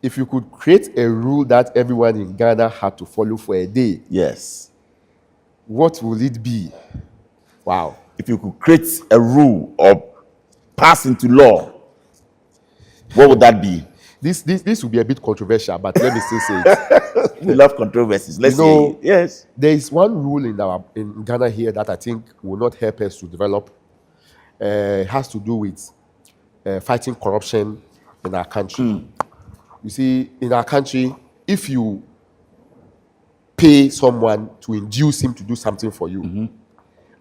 if you could create a rule that everyone in Ghana had to follow for a day,
yes,
what will it be? Wow.
If you could create a rule or pass into law, what would that be?
This will be a bit controversial, but let me still say it.
We love controversies. Let's hear you. Yes.
There is one rule in Ghana here that I think will not help us to develop. It has to do with fighting corruption in our country. You see, in our country, if you pay someone to induce him to do something for you,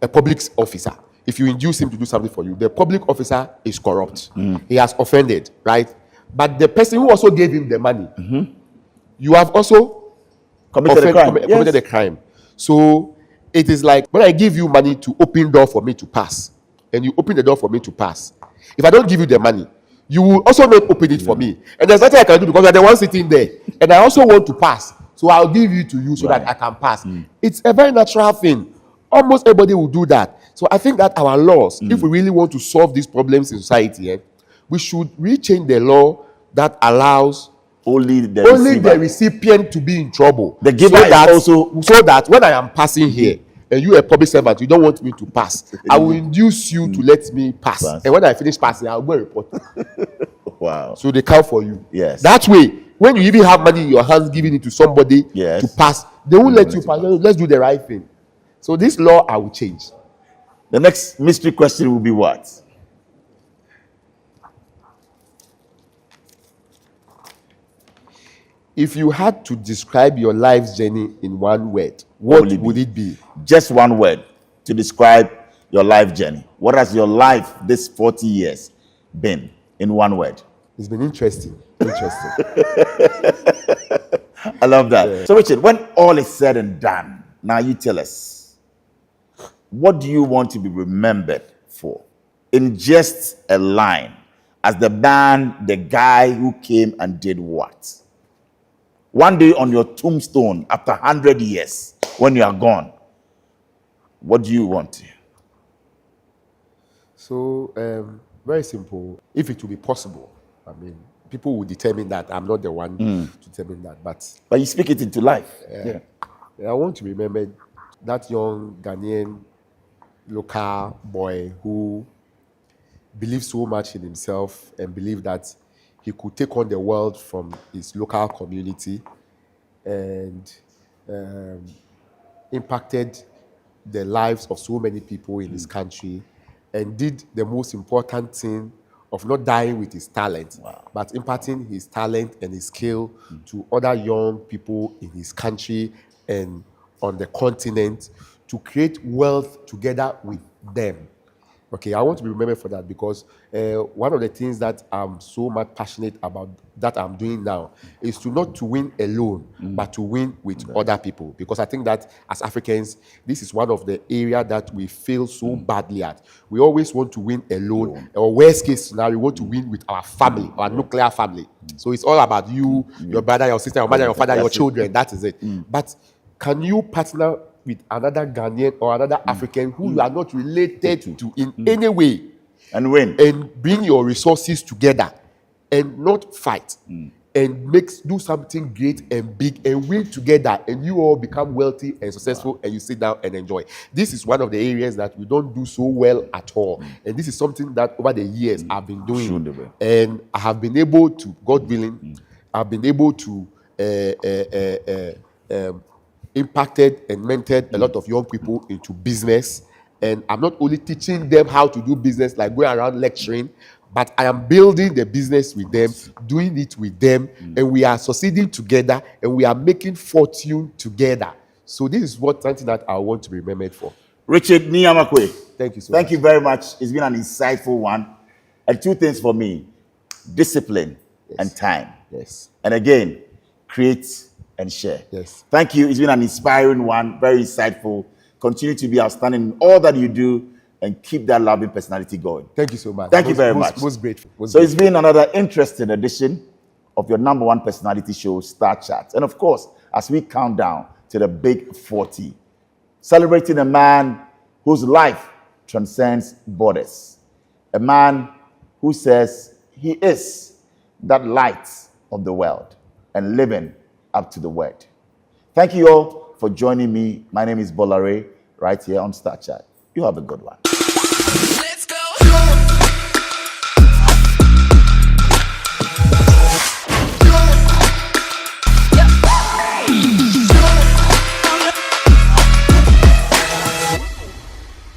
a public officer, if you induce him to do something for you, the public officer is corrupt. He has offended, right? But the person who also gave him the money, you have also committed a crime. So it is like when I give you money to open door for me to pass, and you open the door for me to pass. If I don't give you the money, you will also not open it for me. And there's nothing I can do because I'm the one sitting there. And I also want to pass. So I'll give you to you so that I can pass. It's a very natural thing. Almost everybody will do that. So I think that our laws, if we really want to solve these problems in society, we should rechange the law that allows only the recipient to be in trouble.
The giver
so that when I am passing here, and you a public servant, you don't want me to pass, I will induce you to let me pass. And when I finish passing, I'll go report.
Wow.
So they count for you.
Yes.
That way, when you even have money in your hands, giving it to somebody to pass, they won't let you pass. Let's do the right thing. So this law, I will change.
The next mystery question will be what?
If you had to describe your life's journey in one word, what would it be?
Just one word to describe your life journey. What has your life this 40 years been in one word?
It's been interesting.
I love that. Yeah. So Richard, when all is said and done, now you tell us, what do you want to be remembered for? In just a line, as the man, the guy who came and did what? One day on your tombstone, after 100 years, when you are gone, what do you want?
So, very simple. If it will be possible, I mean, people will determine that. I'm not the one to determine that. But
you speak it into life.
I want to remember that young Ghanaian local boy who believed so much in himself and believed that he could take on the world from his local community and impacted the lives of so many people in his country and did the most important thing of not dying with his talent, but imparting his talent and his skill to other young people in his country and on the continent to create wealth together with them. Okay, I want to be remembered for that because one of the things that I'm so much passionate about that I'm doing now is not to win alone, but to win with other people. Because I think that as Africans, this is one of the areas that we fail so badly at. We always want to win alone, or worst case scenario, we want to win with our family, our nuclear family. So it's all about you, your brother, your sister, your mother, your father, your children. That is it. But can you partner with another Ghanaian or another African who you are not related to in any way
and win
and bring your resources together and not fight and do something great and big and win together and you all become wealthy and successful and you sit down and enjoy. This is one of the areas that we don't do so well at all. And this is something that over the years I've been doing. And I have been able to, God willing, I've been able to impacted and mentored a lot of young people into business. And I'm not only teaching them how to do business, like going around lecturing, but I am building the business with them, doing it with them, and we are succeeding together, and we are making fortune together. So this is something that I want to be remembered for.
Richard Nii Armah Quaye.
Thank you so much.
Thank you very much. It's been an insightful one. And two things for me: discipline and time.
Yes.
And again, create and share.
Yes.
Thank you. It's been an inspiring one, very insightful. Continue to be outstanding in all that you do and keep that loving personality going.
Thank you so much.
Thank you very much.
Most grateful.
It's been another interesting edition of your #1 personality show, Starr Chat. And of course, as we count down to the big 40, celebrating a man whose life transcends borders. A man who says he is that light of the world and living up to the word. Thank you all for joining me. My name is Bola, right here on Starr Chat. You have a good one.